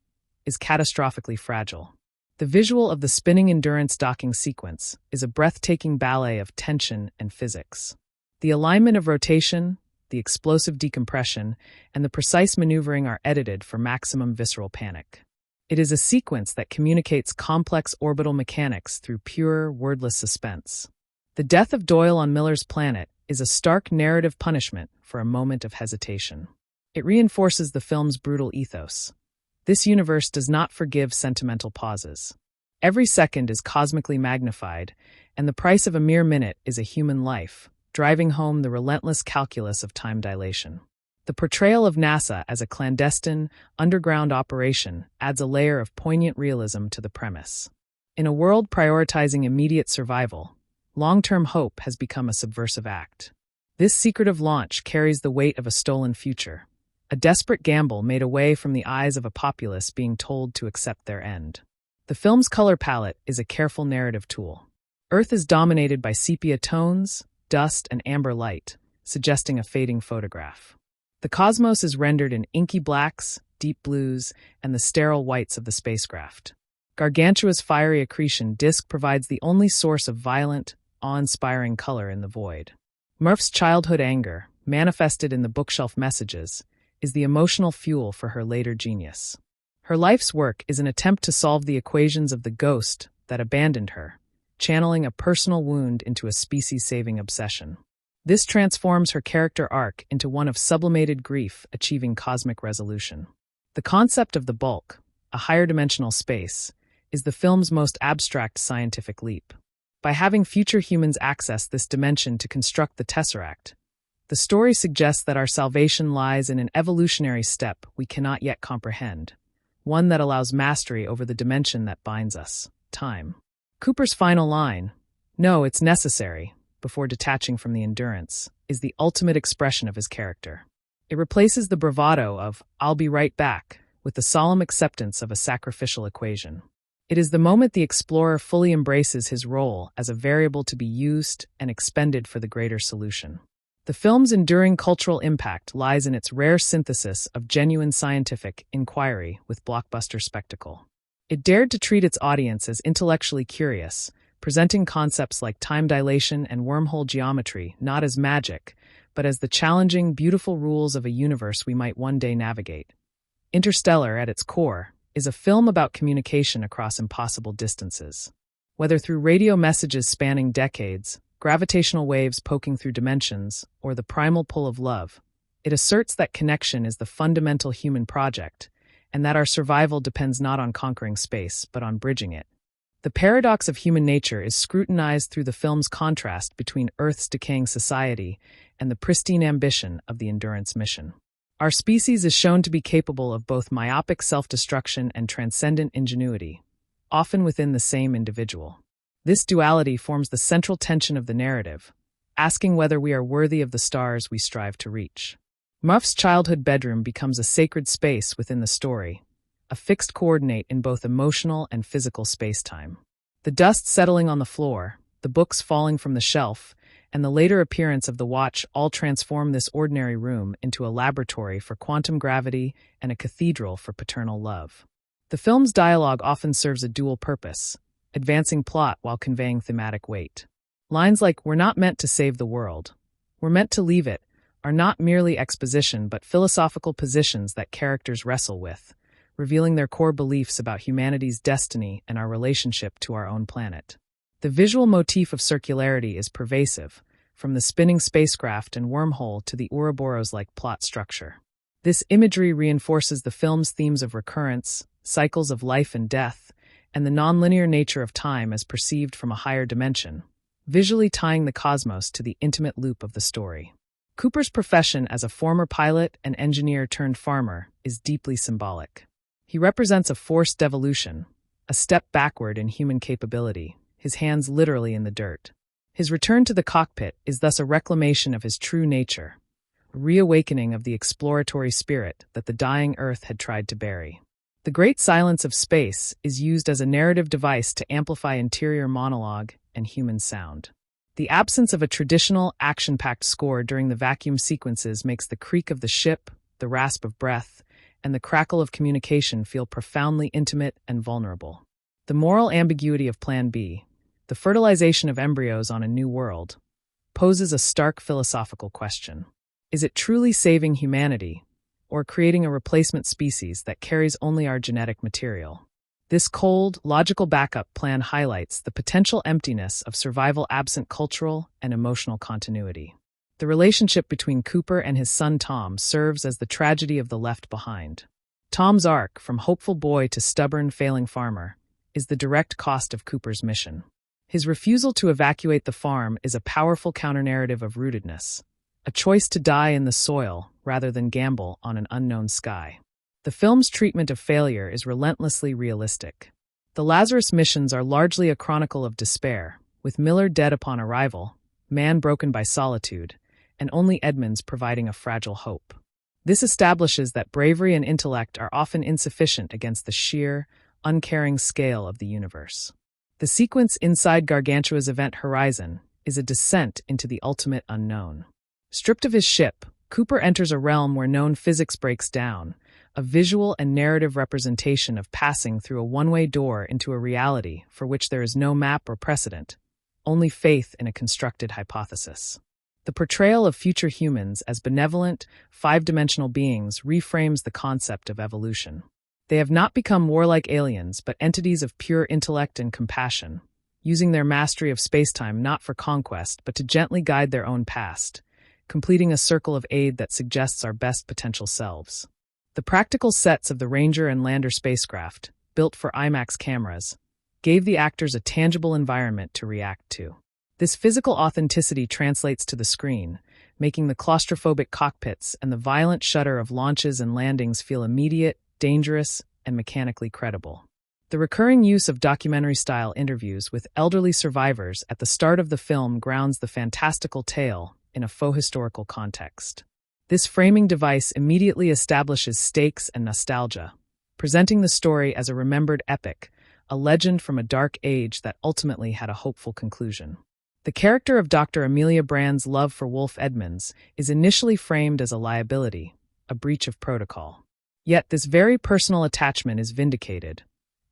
is catastrophically fragile. The visual of the spinning Endurance docking sequence is a breathtaking ballet of tension and physics. The alignment of rotation, the explosive decompression, and the precise maneuvering are edited for maximum visceral panic. It is a sequence that communicates complex orbital mechanics through pure, wordless suspense. The death of Doyle on Miller's planet is a stark narrative punishment for a moment of hesitation. It reinforces the film's brutal ethos. This universe does not forgive sentimental pauses. Every second is cosmically magnified, and the price of a mere minute is a human life, driving home the relentless calculus of time dilation. The portrayal of NASA as a clandestine, underground operation adds a layer of poignant realism to the premise. In a world prioritizing immediate survival, long-term hope has become a subversive act. This secretive launch carries the weight of a stolen future, a desperate gamble made away from the eyes of a populace being told to accept their end. The film's color palette is a careful narrative tool. Earth is dominated by sepia tones, dust, and amber light, suggesting a fading photograph. The cosmos is rendered in inky blacks, deep blues, and the sterile whites of the spacecraft. Gargantua's fiery accretion disk provides the only source of violent, awe-inspiring color in the void. Murph's childhood anger, manifested in the bookshelf messages, is the emotional fuel for her later genius. Her life's work is an attempt to solve the equations of the ghost that abandoned her, channeling a personal wound into a species-saving obsession. This transforms her character arc into one of sublimated grief achieving cosmic resolution. The concept of the bulk, a higher dimensional space, is the film's most abstract scientific leap. By having future humans access this dimension to construct the Tesseract, the story suggests that our salvation lies in an evolutionary step we cannot yet comprehend, one that allows mastery over the dimension that binds us, time. Cooper's final line, "No, it's necessary," before detaching from the endurance, is the ultimate expression of his character. It replaces the bravado of, "I'll be right back," with the solemn acceptance of a sacrificial equation. It is the moment the explorer fully embraces his role as a variable to be used and expended for the greater solution. The film's enduring cultural impact lies in its rare synthesis of genuine scientific inquiry with blockbuster spectacle. It dared to treat its audience as intellectually curious, presenting concepts like time dilation and wormhole geometry not as magic, but as the challenging, beautiful rules of a universe we might one day navigate. Interstellar, at its core, is a film about communication across impossible distances. Whether through radio messages spanning decades, gravitational waves poking through dimensions, or the primal pull of love, it asserts that connection is the fundamental human project, and that our survival depends not on conquering space, but on bridging it. The paradox of human nature is scrutinized through the film's contrast between Earth's decaying society and the pristine ambition of the Endurance mission. Our species is shown to be capable of both myopic self-destruction and transcendent ingenuity, often within the same individual. This duality forms the central tension of the narrative, asking whether we are worthy of the stars we strive to reach. Murph's childhood bedroom becomes a sacred space within the story, a fixed coordinate in both emotional and physical space-time. The dust settling on the floor, the books falling from the shelf, and the later appearance of the watch all transform this ordinary room into a laboratory for quantum gravity and a cathedral for paternal love. The film's dialogue often serves a dual purpose, advancing plot while conveying thematic weight. Lines like, "We're not meant to save the world, we're meant to leave it," are not merely exposition but philosophical positions that characters wrestle with, revealing their core beliefs about humanity's destiny and our relationship to our own planet. The visual motif of circularity is pervasive, from the spinning spacecraft and wormhole to the Ouroboros-like plot structure. This imagery reinforces the film's themes of recurrence, cycles of life and death, and the nonlinear nature of time as perceived from a higher dimension, visually tying the cosmos to the intimate loop of the story. Cooper's profession as a former pilot and engineer turned farmer is deeply symbolic. He represents a forced devolution, a step backward in human capability, his hands literally in the dirt. His return to the cockpit is thus a reclamation of his true nature, a reawakening of the exploratory spirit that the dying Earth had tried to bury. The great silence of space is used as a narrative device to amplify interior monologue and human sound. The absence of a traditional, action-packed score during the vacuum sequences makes the creak of the ship, the rasp of breath, and the crackle of communication feel profoundly intimate and vulnerable. The moral ambiguity of Plan B, the fertilization of embryos on a new world, poses a stark philosophical question. Is it truly saving humanity, or creating a replacement species that carries only our genetic material? This cold, logical backup plan highlights the potential emptiness of survival absent cultural and emotional continuity. The relationship between Cooper and his son Tom serves as the tragedy of the left behind. Tom's arc, from hopeful boy to stubborn, failing farmer, is the direct cost of Cooper's mission. His refusal to evacuate the farm is a powerful counter-narrative of rootedness, a choice to die in the soil rather than gamble on an unknown sky. The film's treatment of failure is relentlessly realistic. The Lazarus missions are largely a chronicle of despair, with Miller dead upon arrival, man broken by solitude, and only Edmonds providing a fragile hope. This establishes that bravery and intellect are often insufficient against the sheer, uncaring scale of the universe. The sequence inside Gargantua's event horizon is a descent into the ultimate unknown. Stripped of his ship, Cooper enters a realm where known physics breaks down, a visual and narrative representation of passing through a one-way door into a reality for which there is no map or precedent, only faith in a constructed hypothesis. The portrayal of future humans as benevolent, five-dimensional beings reframes the concept of evolution. They have not become warlike aliens, but entities of pure intellect and compassion, using their mastery of spacetime not for conquest, but to gently guide their own past, completing a circle of aid that suggests our best potential selves. The practical sets of the Ranger and Lander spacecraft, built for IMAX cameras, gave the actors a tangible environment to react to. This physical authenticity translates to the screen, making the claustrophobic cockpits and the violent shudder of launches and landings feel immediate, dangerous, and mechanically credible. The recurring use of documentary-style interviews with elderly survivors at the start of the film grounds the fantastical tale in a faux historical context. This framing device immediately establishes stakes and nostalgia, presenting the story as a remembered epic, a legend from a dark age that ultimately had a hopeful conclusion. The character of Dr. Amelia Brand's love for Wolf Edmonds is initially framed as a liability, a breach of protocol. Yet this very personal attachment is vindicated,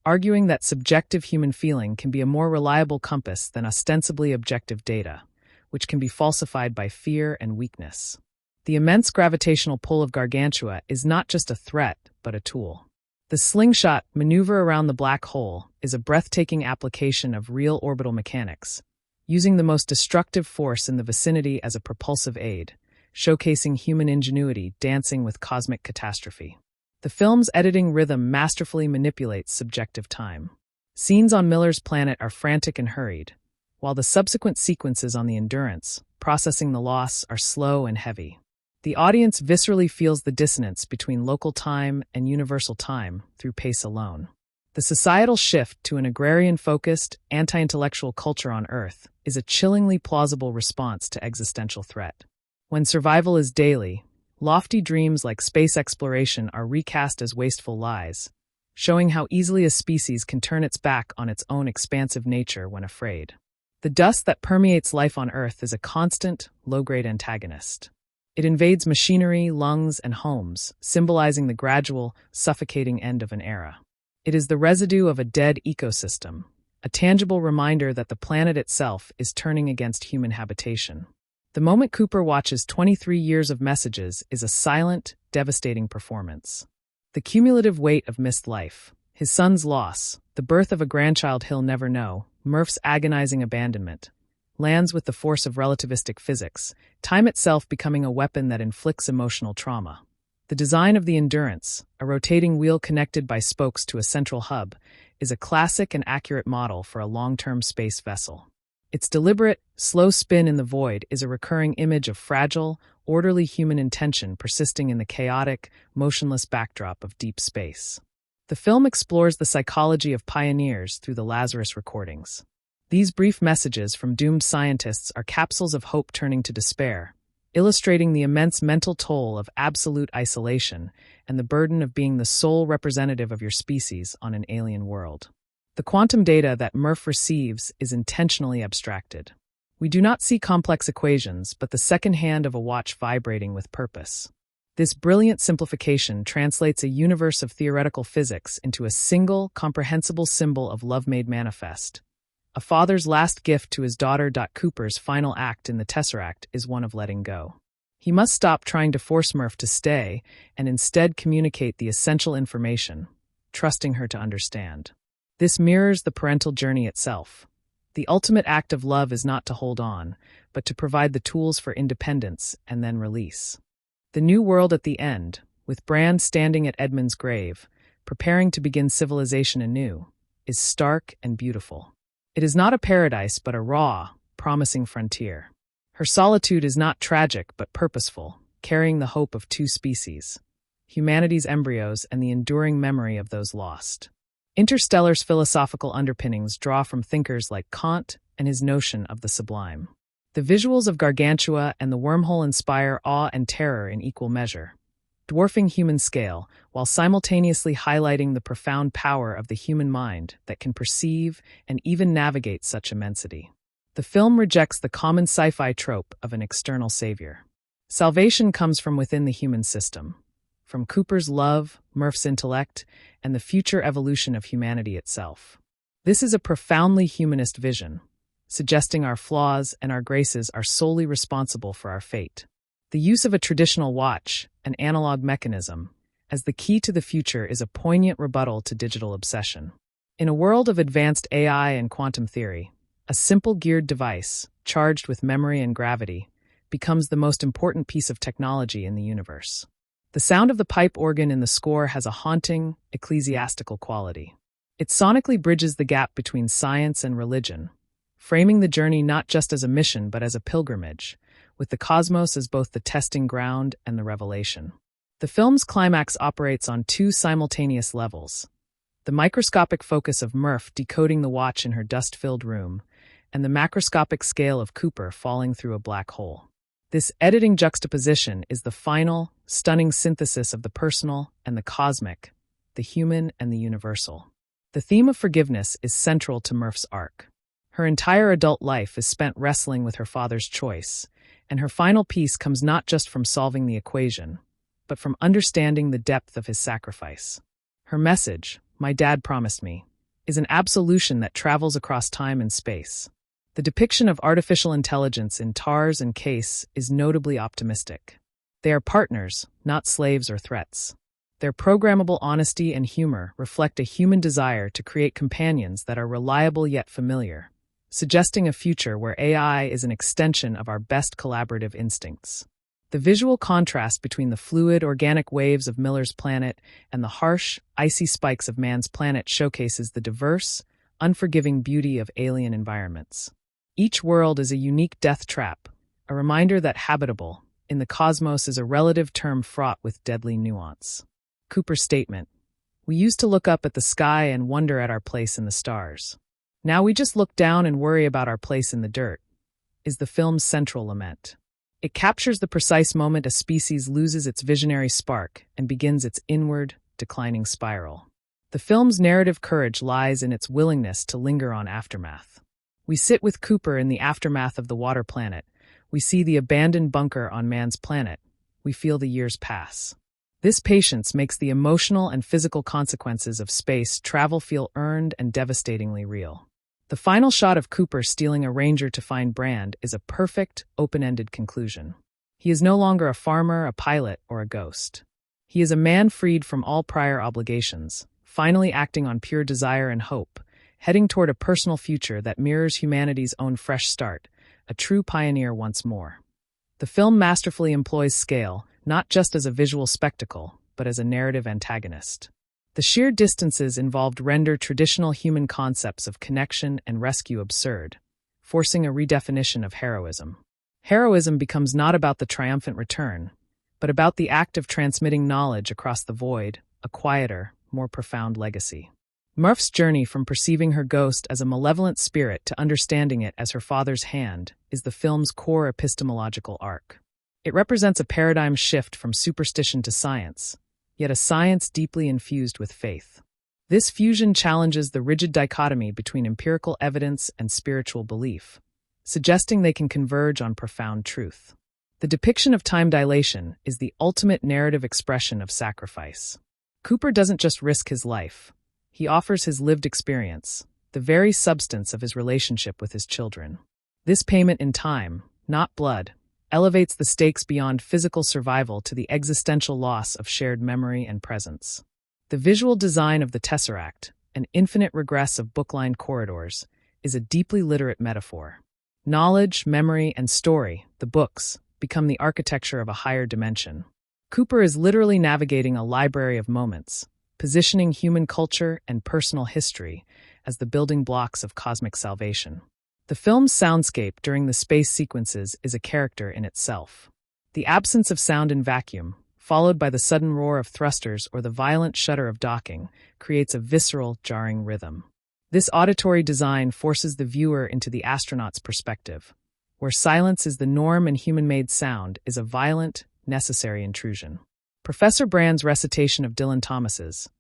arguing that subjective human feeling can be a more reliable compass than ostensibly objective data, which can be falsified by fear and weakness. The immense gravitational pull of Gargantua is not just a threat, but a tool. The slingshot maneuver around the black hole is a breathtaking application of real orbital mechanics, using the most destructive force in the vicinity as a propulsive aid, showcasing human ingenuity dancing with cosmic catastrophe. The film's editing rhythm masterfully manipulates subjective time. Scenes on Miller's planet are frantic and hurried, while the subsequent sequences on the Endurance, processing the loss, are slow and heavy. The audience viscerally feels the dissonance between local time and universal time through pace alone. The societal shift to an agrarian-focused, anti-intellectual culture on Earth is a chillingly plausible response to existential threat. When survival is daily, lofty dreams like space exploration are recast as wasteful lies, showing how easily a species can turn its back on its own expansive nature when afraid. The dust that permeates life on Earth is a constant, low-grade antagonist. It invades machinery, lungs, and homes, symbolizing the gradual, suffocating end of an era. It is the residue of a dead ecosystem, a tangible reminder that the planet itself is turning against human habitation. The moment Cooper watches 23 years of messages is a silent, devastating performance. The cumulative weight of missed life, his son's loss, the birth of a grandchild he'll never know, Murph's agonizing abandonment, lands with the force of relativistic physics, time itself becoming a weapon that inflicts emotional trauma. The design of the Endurance, a rotating wheel connected by spokes to a central hub, is a classic and accurate model for a long-term space vessel. Its deliberate, slow spin in the void is a recurring image of fragile, orderly human intention persisting in the chaotic, motionless backdrop of deep space. The film explores the psychology of pioneers through the Lazarus recordings. These brief messages from doomed scientists are capsules of hope turning to despair, illustrating the immense mental toll of absolute isolation and the burden of being the sole representative of your species on an alien world. The quantum data that Murph receives is intentionally abstracted. We do not see complex equations, but the second hand of a watch vibrating with purpose. This brilliant simplification translates a universe of theoretical physics into a single, comprehensible symbol of love made manifest. A father's last gift to his daughter. Cooper's final act in the Tesseract is one of letting go. He must stop trying to force Murph to stay and instead communicate the essential information, trusting her to understand. This mirrors the parental journey itself. The ultimate act of love is not to hold on, but to provide the tools for independence and then release. The new world at the end, with Brand standing at Edmund's grave, preparing to begin civilization anew, is stark and beautiful. It is not a paradise, but a raw, promising frontier. Her solitude is not tragic, but purposeful, carrying the hope of two species, humanity's embryos and the enduring memory of those lost. Interstellar's philosophical underpinnings draw from thinkers like Kant and his notion of the sublime. The visuals of Gargantua and the wormhole inspire awe and terror in equal measure, dwarfing human scale while simultaneously highlighting the profound power of the human mind that can perceive and even navigate such immensity. The film rejects the common sci-fi trope of an external savior. Salvation comes from within the human system, from Cooper's love, Murph's intellect, and the future evolution of humanity itself. This is a profoundly humanist vision, suggesting our flaws and our graces are solely responsible for our fate. The use of a traditional watch, an analog mechanism, as the key to the future is a poignant rebuttal to digital obsession. In a world of advanced AI and quantum theory, a simple geared device, charged with memory and gravity, becomes the most important piece of technology in the universe. The sound of the pipe organ in the score has a haunting, ecclesiastical quality. It sonically bridges the gap between science and religion, framing the journey not just as a mission but as a pilgrimage, with the cosmos as both the testing ground and the revelation. The film's climax operates on two simultaneous levels: the microscopic focus of Murph decoding the watch in her dust-filled room, and the macroscopic scale of Cooper falling through a black hole. This editing juxtaposition is the final, stunning synthesis of the personal and the cosmic, the human and the universal. The theme of forgiveness is central to Murph's arc. Her entire adult life is spent wrestling with her father's choice, and her final piece comes not just from solving the equation, but from understanding the depth of his sacrifice. Her message, "My dad promised me," is an absolution that travels across time and space. The depiction of artificial intelligence in Tars and Case is notably optimistic. They are partners, not slaves or threats. Their programmable honesty and humor reflect a human desire to create companions that are reliable yet familiar, suggesting a future where AI is an extension of our best collaborative instincts. The visual contrast between the fluid, organic waves of Miller's planet and the harsh, icy spikes of man's planet showcases the diverse, unforgiving beauty of alien environments. Each world is a unique death trap, a reminder that habitable in the cosmos is a relative term fraught with deadly nuance. Cooper's statement, "We used to look up at the sky and wonder at our place in the stars. Now we just look down and worry about our place in the dirt," is the film's central lament. It captures the precise moment a species loses its visionary spark and begins its inward, declining spiral. The film's narrative courage lies in its willingness to linger on aftermath. We sit with Cooper in the aftermath of the water planet. We see the abandoned bunker on man's planet. We feel the years pass. This patience makes the emotional and physical consequences of space travel feel earned and devastatingly real. The final shot of Cooper stealing a ranger to find Brand is a perfect, open-ended conclusion. He is no longer a farmer, a pilot, or a ghost. He is a man freed from all prior obligations, finally acting on pure desire and hope, heading toward a personal future that mirrors humanity's own fresh start, a true pioneer once more. The film masterfully employs scale, not just as a visual spectacle, but as a narrative antagonist. The sheer distances involved render traditional human concepts of connection and rescue absurd, forcing a redefinition of heroism. Heroism becomes not about the triumphant return, but about the act of transmitting knowledge across the void, a quieter, more profound legacy. Murph's journey from perceiving her ghost as a malevolent spirit to understanding it as her father's hand is the film's core epistemological arc. It represents a paradigm shift from superstition to science, yet a science deeply infused with faith. This fusion challenges the rigid dichotomy between empirical evidence and spiritual belief, suggesting they can converge on profound truth. The depiction of time dilation is the ultimate narrative expression of sacrifice. Cooper doesn't just risk his life. He offers his lived experience, the very substance of his relationship with his children. This payment in time, not blood, elevates the stakes beyond physical survival to the existential loss of shared memory and presence. The visual design of the Tesseract, an infinite regress of book-lined corridors, is a deeply literate metaphor. Knowledge, memory, and story, the books, become the architecture of a higher dimension. Cooper is literally navigating a library of moments, positioning human culture and personal history as the building blocks of cosmic salvation. The film's soundscape during the space sequences is a character in itself. The absence of sound in vacuum, followed by the sudden roar of thrusters or the violent shudder of docking, creates a visceral, jarring rhythm. This auditory design forces the viewer into the astronaut's perspective, where silence is the norm and human-made sound is a violent, necessary intrusion. Professor Brand's recitation of Dylan Thomas's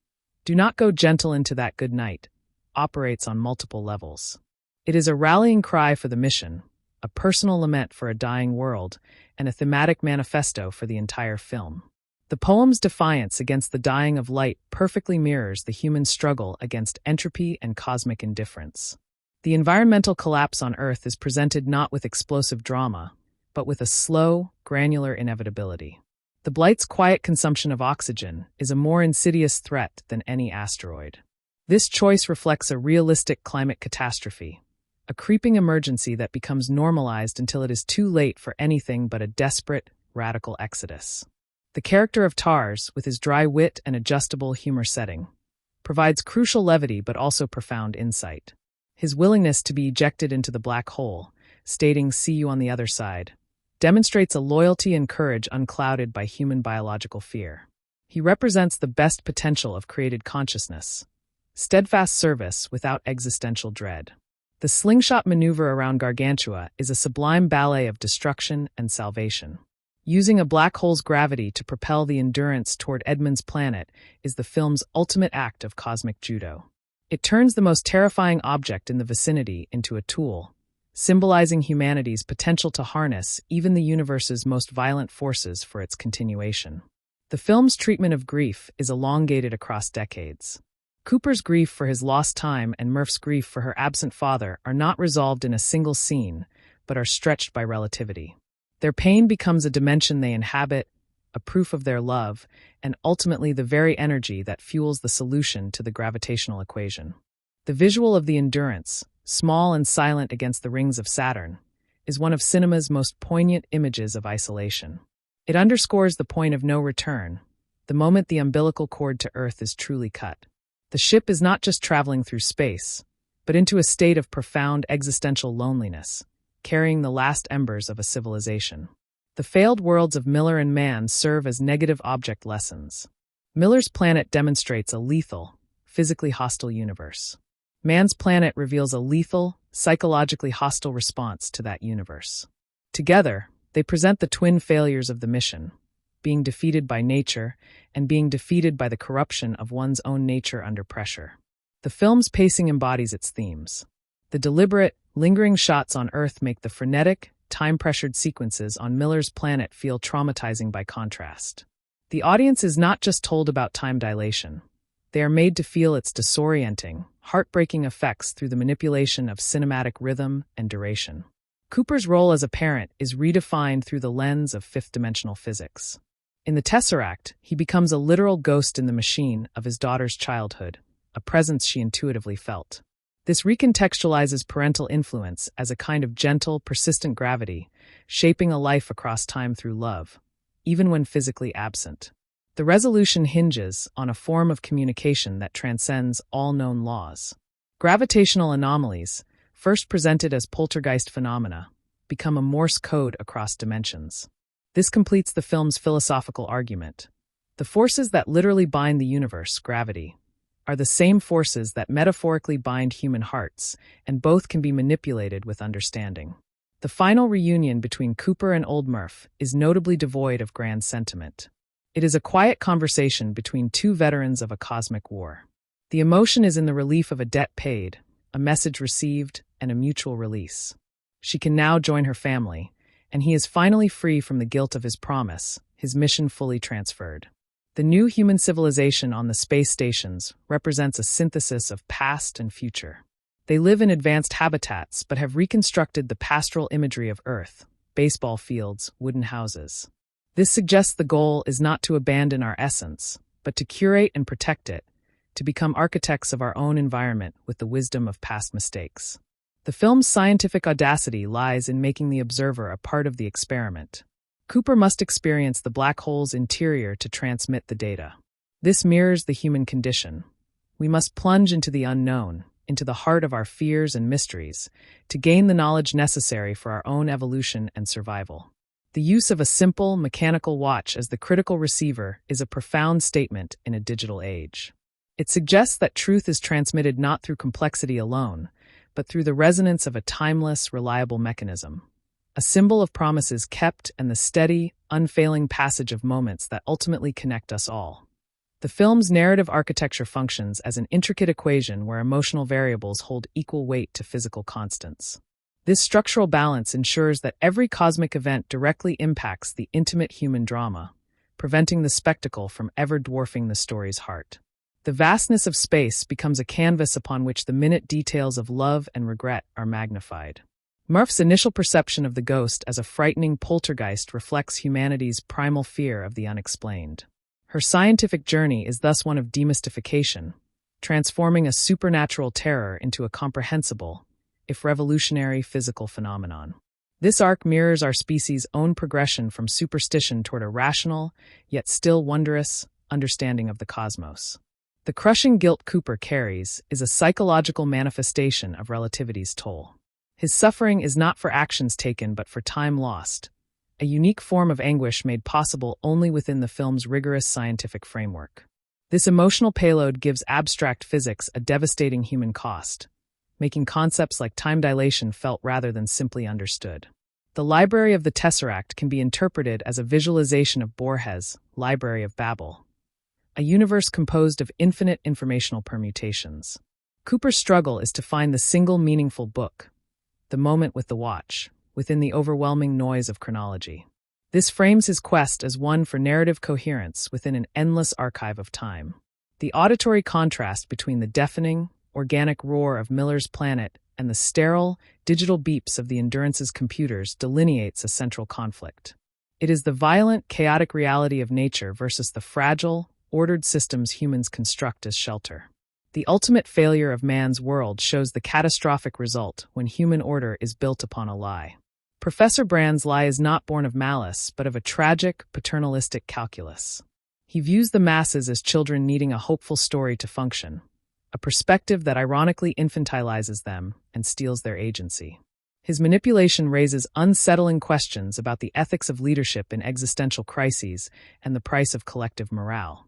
"Do not go gentle into that good night" operates on multiple levels. It is a rallying cry for the mission, a personal lament for a dying world, and a thematic manifesto for the entire film. The poem's defiance against the dying of light perfectly mirrors the human struggle against entropy and cosmic indifference. The environmental collapse on Earth is presented not with explosive drama, but with a slow, granular inevitability. The Blight's quiet consumption of oxygen is a more insidious threat than any asteroid. This choice reflects a realistic climate catastrophe, a creeping emergency that becomes normalized until it is too late for anything but a desperate, radical exodus. The character of Tars, with his dry wit and adjustable humor setting, provides crucial levity but also profound insight. His willingness to be ejected into the black hole, stating "see you on the other side," demonstrates a loyalty and courage unclouded by human biological fear. He represents the best potential of created consciousness, steadfast service without existential dread. The slingshot maneuver around Gargantua is a sublime ballet of destruction and salvation. Using a black hole's gravity to propel the Endurance toward Edmund's planet is the film's ultimate act of cosmic judo. It turns the most terrifying object in the vicinity into a tool, symbolizing humanity's potential to harness even the universe's most violent forces for its continuation. The film's treatment of grief is elongated across decades. Cooper's grief for his lost time and Murph's grief for her absent father are not resolved in a single scene, but are stretched by relativity. Their pain becomes a dimension they inhabit, a proof of their love, and ultimately the very energy that fuels the solution to the gravitational equation. The visual of the Endurance, small and silent against the rings of Saturn, is one of cinema's most poignant images of isolation. It underscores the point of no return, the moment the umbilical cord to Earth is truly cut. The ship is not just traveling through space, but into a state of profound existential loneliness, carrying the last embers of a civilization. The failed worlds of Miller and Mann serve as negative object lessons. Miller's planet demonstrates a lethal, physically hostile universe. Mann's planet reveals a lethal, psychologically hostile response to that universe. Together, they present the twin failures of the mission, being defeated by nature and being defeated by the corruption of one's own nature under pressure. The film's pacing embodies its themes. The deliberate, lingering shots on Earth make the frenetic, time-pressured sequences on Miller's planet feel traumatizing by contrast. The audience is not just told about time dilation. They are made to feel its disorienting, heartbreaking effects through the manipulation of cinematic rhythm and duration. Cooper's role as a parent is redefined through the lens of fifth-dimensional physics. In the Tesseract, he becomes a literal ghost in the machine of his daughter's childhood, a presence she intuitively felt. This recontextualizes parental influence as a kind of gentle, persistent gravity, shaping a life across time through love, even when physically absent. The resolution hinges on a form of communication that transcends all known laws. Gravitational anomalies, first presented as poltergeist phenomena, become a Morse code across dimensions. This completes the film's philosophical argument. The forces that literally bind the universe, gravity, are the same forces that metaphorically bind human hearts, and both can be manipulated with understanding. The final reunion between Cooper and Old Murph is notably devoid of grand sentiment. It is a quiet conversation between two veterans of a cosmic war. The emotion is in the relief of a debt paid, a message received, and a mutual release. She can now join her family, and he is finally free from the guilt of his promise, his mission fully transferred. The new human civilization on the space stations represents a synthesis of past and future. They live in advanced habitats but have reconstructed the pastoral imagery of Earth, baseball fields, wooden houses. This suggests the goal is not to abandon our essence, but to curate and protect it, to become architects of our own environment with the wisdom of past mistakes. The film's scientific audacity lies in making the observer a part of the experiment. Cooper must experience the black hole's interior to transmit the data. This mirrors the human condition. We must plunge into the unknown, into the heart of our fears and mysteries, to gain the knowledge necessary for our own evolution and survival. The use of a simple, mechanical watch as the critical receiver is a profound statement in a digital age. It suggests that truth is transmitted not through complexity alone, but through the resonance of a timeless, reliable mechanism. A symbol of promises kept and the steady, unfailing passage of moments that ultimately connect us all. The film's narrative architecture functions as an intricate equation where emotional variables hold equal weight to physical constants. This structural balance ensures that every cosmic event directly impacts the intimate human drama, preventing the spectacle from ever dwarfing the story's heart. The vastness of space becomes a canvas upon which the minute details of love and regret are magnified. Murph's initial perception of the ghost as a frightening poltergeist reflects humanity's primal fear of the unexplained. Her scientific journey is thus one of demystification, transforming a supernatural terror into a comprehensible, if revolutionary, physical phenomenon. This arc mirrors our species' own progression from superstition toward a rational, yet still wondrous, understanding of the cosmos. The crushing guilt Cooper carries is a psychological manifestation of relativity's toll. His suffering is not for actions taken but for time lost, a unique form of anguish made possible only within the film's rigorous scientific framework. This emotional payload gives abstract physics a devastating human cost, making concepts like time dilation felt rather than simply understood. The Library of the Tesseract can be interpreted as a visualization of Borges' Library of Babel, a universe composed of infinite informational permutations. Cooper's struggle is to find the single meaningful book, the moment with the watch, within the overwhelming noise of chronology. This frames his quest as one for narrative coherence within an endless archive of time. The auditory contrast between the deafening, organic roar of Miller's planet and the sterile, digital beeps of the Endurance's computers delineates a central conflict. It is the violent, chaotic reality of nature versus the fragile, ordered systems humans construct as shelter. The ultimate failure of man's world shows the catastrophic result when human order is built upon a lie. Professor Brand's lie is not born of malice, but of a tragic, paternalistic calculus. He views the masses as children needing a hopeful story to function, a perspective that ironically infantilizes them and steals their agency. His manipulation raises unsettling questions about the ethics of leadership in existential crises and the price of collective morale.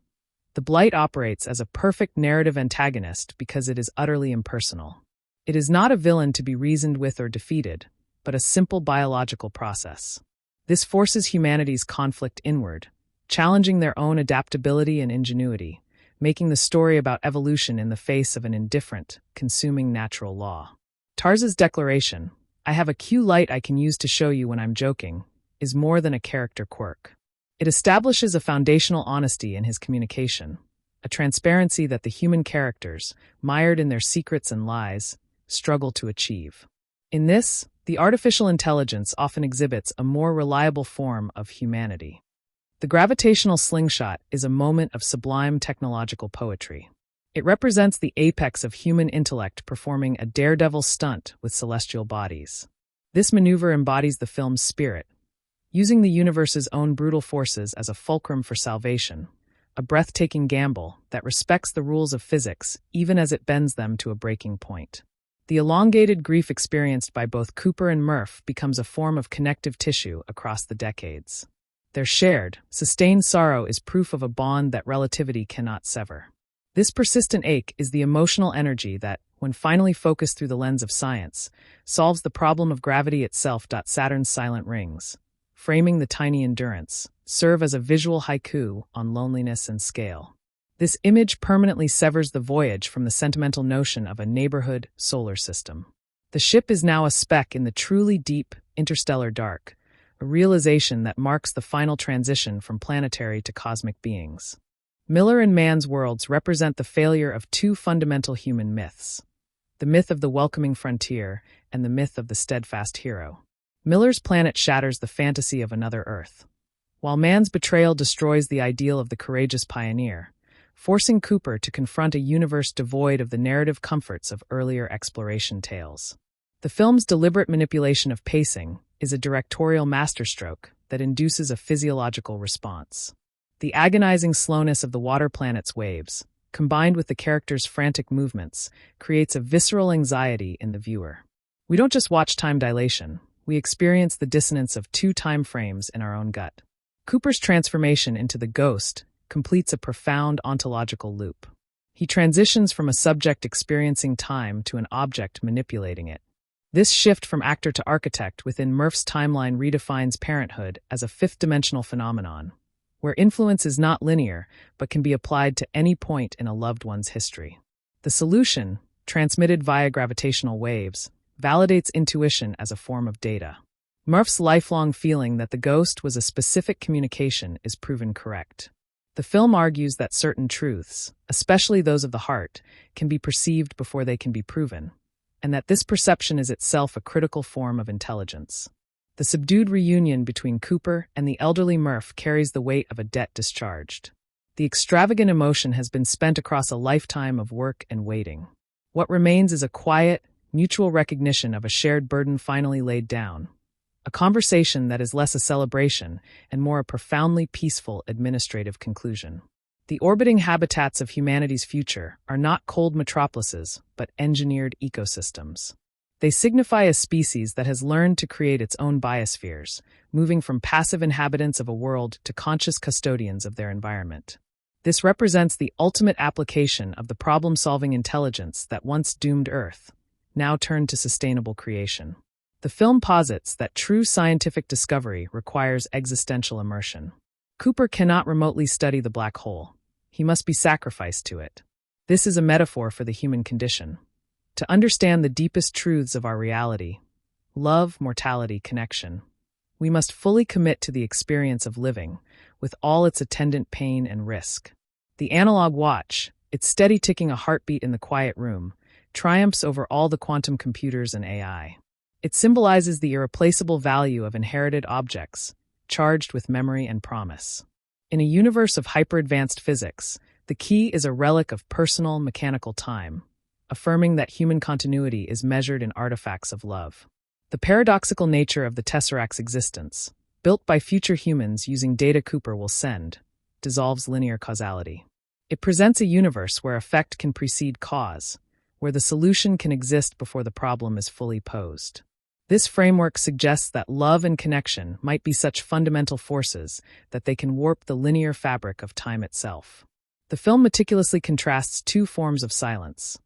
The Blight operates as a perfect narrative antagonist because it is utterly impersonal. It is not a villain to be reasoned with or defeated, but a simple biological process. This forces humanity's conflict inward, challenging their own adaptability and ingenuity, making the story about evolution in the face of an indifferent, consuming natural law. Tarz's declaration, "I have a cue light I can use to show you when I'm joking," is more than a character quirk. It establishes a foundational honesty in his communication, a transparency that the human characters, mired in their secrets and lies, struggle to achieve. In this, the artificial intelligence often exhibits a more reliable form of humanity. The gravitational slingshot is a moment of sublime technological poetry. It represents the apex of human intellect performing a daredevil stunt with celestial bodies. This maneuver embodies the film's spirit, using the universe's own brutal forces as a fulcrum for salvation, a breathtaking gamble that respects the rules of physics even as it bends them to a breaking point. The elongated grief experienced by both Cooper and Murph becomes a form of connective tissue across the decades. Their shared, sustained sorrow is proof of a bond that relativity cannot sever. This persistent ache is the emotional energy that, when finally focused through the lens of science, solves the problem of gravity itself. Saturn's silent rings, framing the tiny Endurance, serve as a visual haiku on loneliness and scale. This image permanently severs the voyage from the sentimental notion of a neighborhood solar system. The ship is now a speck in the truly deep, interstellar dark, a realization that marks the final transition from planetary to cosmic beings. Miller and Mann's worlds represent the failure of two fundamental human myths: the myth of the welcoming frontier and the myth of the steadfast hero. Miller's planet shatters the fantasy of another Earth, while Mann's betrayal destroys the ideal of the courageous pioneer, forcing Cooper to confront a universe devoid of the narrative comforts of earlier exploration tales. The film's deliberate manipulation of pacing is a directorial masterstroke that induces a physiological response. The agonizing slowness of the water planet's waves, combined with the characters' frantic movements, creates a visceral anxiety in the viewer. We don't just watch time dilation, we experience the dissonance of two time frames in our own gut. Cooper's transformation into the ghost completes a profound ontological loop. He transitions from a subject experiencing time to an object manipulating it. This shift from actor to architect within Murph's timeline redefines parenthood as a fifth-dimensional phenomenon, where influence is not linear but can be applied to any point in a loved one's history. The solution, transmitted via gravitational waves, validates intuition as a form of data. Murph's lifelong feeling that the ghost was a specific communication is proven correct. The film argues that certain truths, especially those of the heart, can be perceived before they can be proven, and that this perception is itself a critical form of intelligence. The subdued reunion between Cooper and the elderly Murph carries the weight of a debt discharged. The extravagant emotion has been spent across a lifetime of work and waiting. What remains is a quiet, mutual recognition of a shared burden finally laid down, a conversation that is less a celebration and more a profoundly peaceful administrative conclusion. The orbiting habitats of humanity's future are not cold metropolises, but engineered ecosystems. They signify a species that has learned to create its own biospheres, moving from passive inhabitants of a world to conscious custodians of their environment. This represents the ultimate application of the problem-solving intelligence that once doomed Earth, now turned to sustainable creation. The film posits that true scientific discovery requires existential immersion. Cooper cannot remotely study the black hole. He must be sacrificed to it. This is a metaphor for the human condition. To understand the deepest truths of our reality, love, mortality, connection, we must fully commit to the experience of living, with all its attendant pain and risk. The analog watch, its steady ticking a heartbeat in the quiet room, triumphs over all the quantum computers and AI. It symbolizes the irreplaceable value of inherited objects, charged with memory and promise. In a universe of hyper-advanced physics, the key is a relic of personal, mechanical time, affirming that human continuity is measured in artifacts of love. The paradoxical nature of the Tesseract's existence, built by future humans using data Cooper will send, dissolves linear causality. It presents a universe where effect can precede cause, where the solution can exist before the problem is fully posed. This framework suggests that love and connection might be such fundamental forces that they can warp the linear fabric of time itself. The film meticulously contrasts two forms of silence: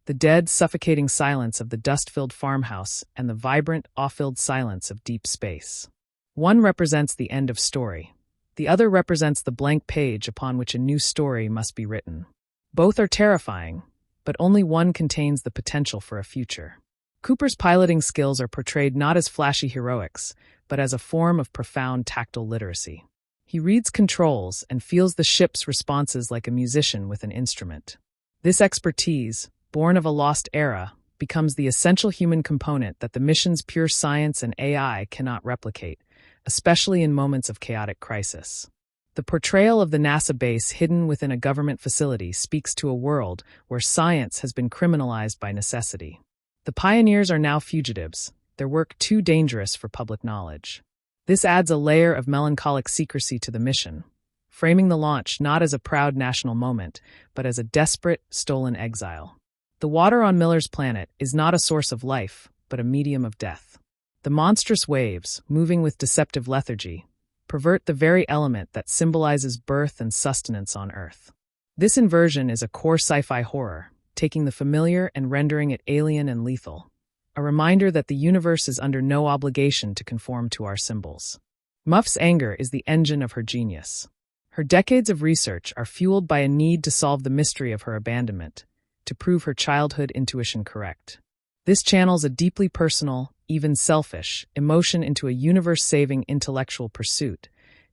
the dead, suffocating silence of the dust-filled farmhouse and the vibrant, awe-filled silence of deep space. One represents the end of story. The other represents the blank page upon which a new story must be written. Both are terrifying, but only one contains the potential for a future. Cooper's piloting skills are portrayed not as flashy heroics, but as a form of profound tactile literacy. He reads controls and feels the ship's responses like a musician with an instrument. This expertise, born of a lost era, becomes the essential human component that the mission's pure science and AI cannot replicate, especially in moments of chaotic crisis. The portrayal of the NASA base hidden within a government facility speaks to a world where science has been criminalized by necessity. The pioneers are now fugitives, their work too dangerous for public knowledge. This adds a layer of melancholic secrecy to the mission, framing the launch not as a proud national moment, but as a desperate, stolen exile. The water on Miller's planet is not a source of life, but a medium of death. The monstrous waves, moving with deceptive lethargy, pervert the very element that symbolizes birth and sustenance on Earth. This inversion is a core sci-fi horror, taking the familiar and rendering it alien and lethal, a reminder that the universe is under no obligation to conform to our symbols. Muff's anger is the engine of her genius. Her decades of research are fueled by a need to solve the mystery of her abandonment, to prove her childhood intuition correct. This channels a deeply personal, even selfish, emotion into a universe-saving intellectual pursuit,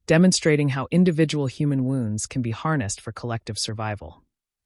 demonstrating how individual human wounds can be harnessed for collective survival.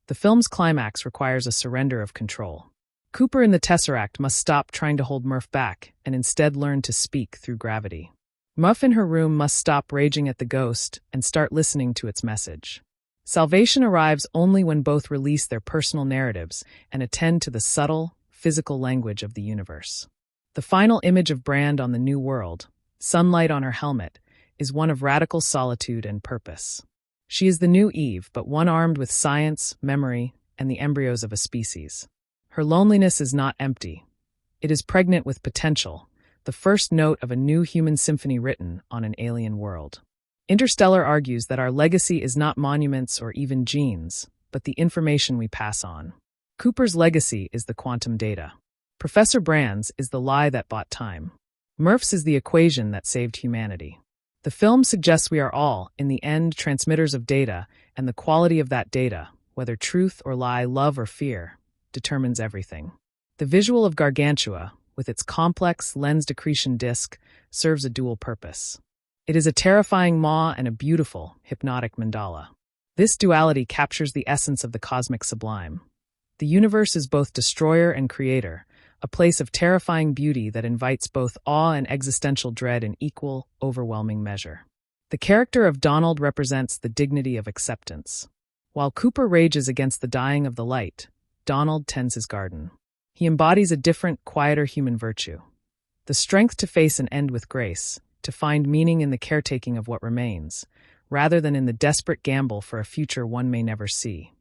The film's climax requires a surrender of control. Cooper in the Tesseract must stop trying to hold Murph back and instead learn to speak through gravity. Muff in her room must stop raging at the ghost and start listening to its message. Salvation arrives only when both release their personal narratives and attend to the subtle, physical language of the universe. The final image of Brand on the New World, sunlight on her helmet, is one of radical solitude and purpose. She is the new Eve, but one armed with science, memory, and the embryos of a species. Her loneliness is not empty. It is pregnant with potential, the first note of a new human symphony written on an alien world. Interstellar argues that our legacy is not monuments or even genes, but the information we pass on. Cooper's legacy is the quantum data. Professor Brand's is the lie that bought time. Murph's is the equation that saved humanity. The film suggests we are all, in the end, transmitters of data, and the quality of that data, whether truth or lie, love or fear, determines everything. The visual of Gargantua, with its complex lens accretion disk, serves a dual purpose. It is a terrifying maw and a beautiful, hypnotic mandala. This duality captures the essence of the cosmic sublime. The universe is both destroyer and creator, a place of terrifying beauty that invites both awe and existential dread in equal, overwhelming measure. The character of Donald represents the dignity of acceptance. While Cooper rages against the dying of the light, Donald tends his garden. He embodies a different, quieter human virtue. The strength to face an end with grace, to find meaning in the caretaking of what remains, rather than in the desperate gamble for a future one may never see.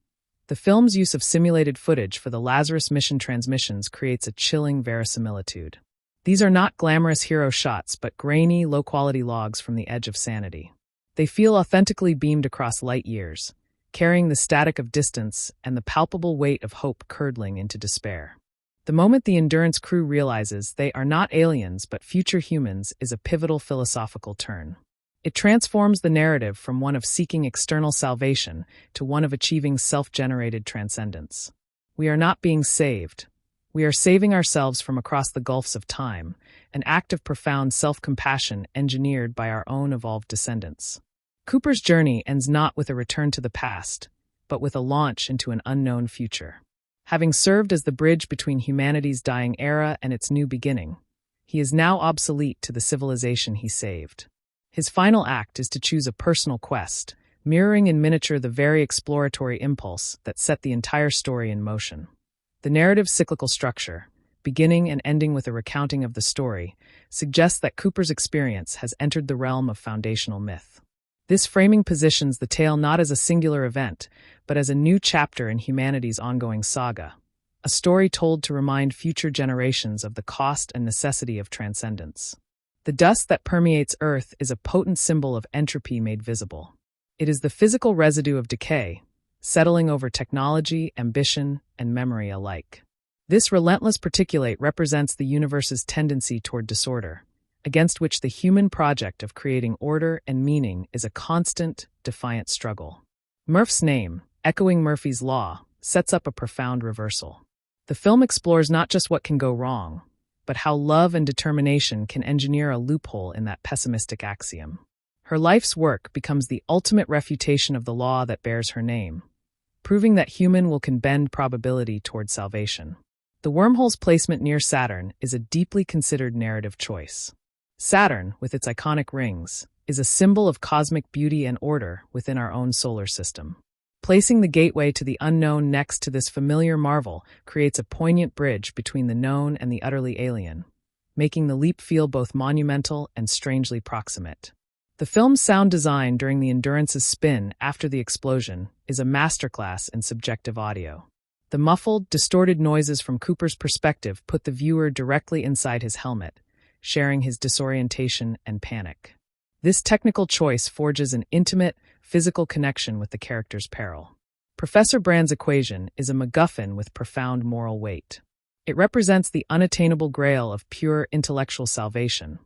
The film's use of simulated footage for the Lazarus mission transmissions creates a chilling verisimilitude. These are not glamorous hero shots, but grainy, low-quality logs from the edge of sanity. They feel authentically beamed across light years, carrying the static of distance and the palpable weight of hope curdling into despair. The moment the Endurance crew realizes they are not aliens but future humans is a pivotal philosophical turn. It transforms the narrative from one of seeking external salvation to one of achieving self-generated transcendence. We are not being saved. We are saving ourselves from across the gulfs of time, an act of profound self-compassion engineered by our own evolved descendants. Cooper's journey ends not with a return to the past, but with a launch into an unknown future. Having served as the bridge between humanity's dying era and its new beginning, he is now obsolete to the civilization he saved. His final act is to choose a personal quest, mirroring in miniature the very exploratory impulse that set the entire story in motion. The narrative's cyclical structure, beginning and ending with a recounting of the story, suggests that Cooper's experience has entered the realm of foundational myth. This framing positions the tale not as a singular event, but as a new chapter in humanity's ongoing saga, a story told to remind future generations of the cost and necessity of transcendence. The dust that permeates Earth is a potent symbol of entropy made visible. It is the physical residue of decay, settling over technology, ambition, and memory alike. This relentless particulate represents the universe's tendency toward disorder, against which the human project of creating order and meaning is a constant, defiant struggle. Murph's name, echoing Murphy's law, sets up a profound reversal. The film explores not just what can go wrong, but how love and determination can engineer a loophole in that pessimistic axiom. Her life's work becomes the ultimate refutation of the law that bears her name, proving that human will can bend probability toward salvation. The wormhole's placement near Saturn is a deeply considered narrative choice. Saturn, with its iconic rings, is a symbol of cosmic beauty and order within our own solar system. Placing the gateway to the unknown next to this familiar marvel creates a poignant bridge between the known and the utterly alien, making the leap feel both monumental and strangely proximate. The film's sound design during the Endurance's spin after the explosion is a masterclass in subjective audio. The muffled, distorted noises from Cooper's perspective put the viewer directly inside his helmet, sharing his disorientation and panic. This technical choice forges an intimate, physical connection with the character's peril. Professor Brand's equation is a MacGuffin with profound moral weight. It represents the unattainable grail of pure intellectual salvation,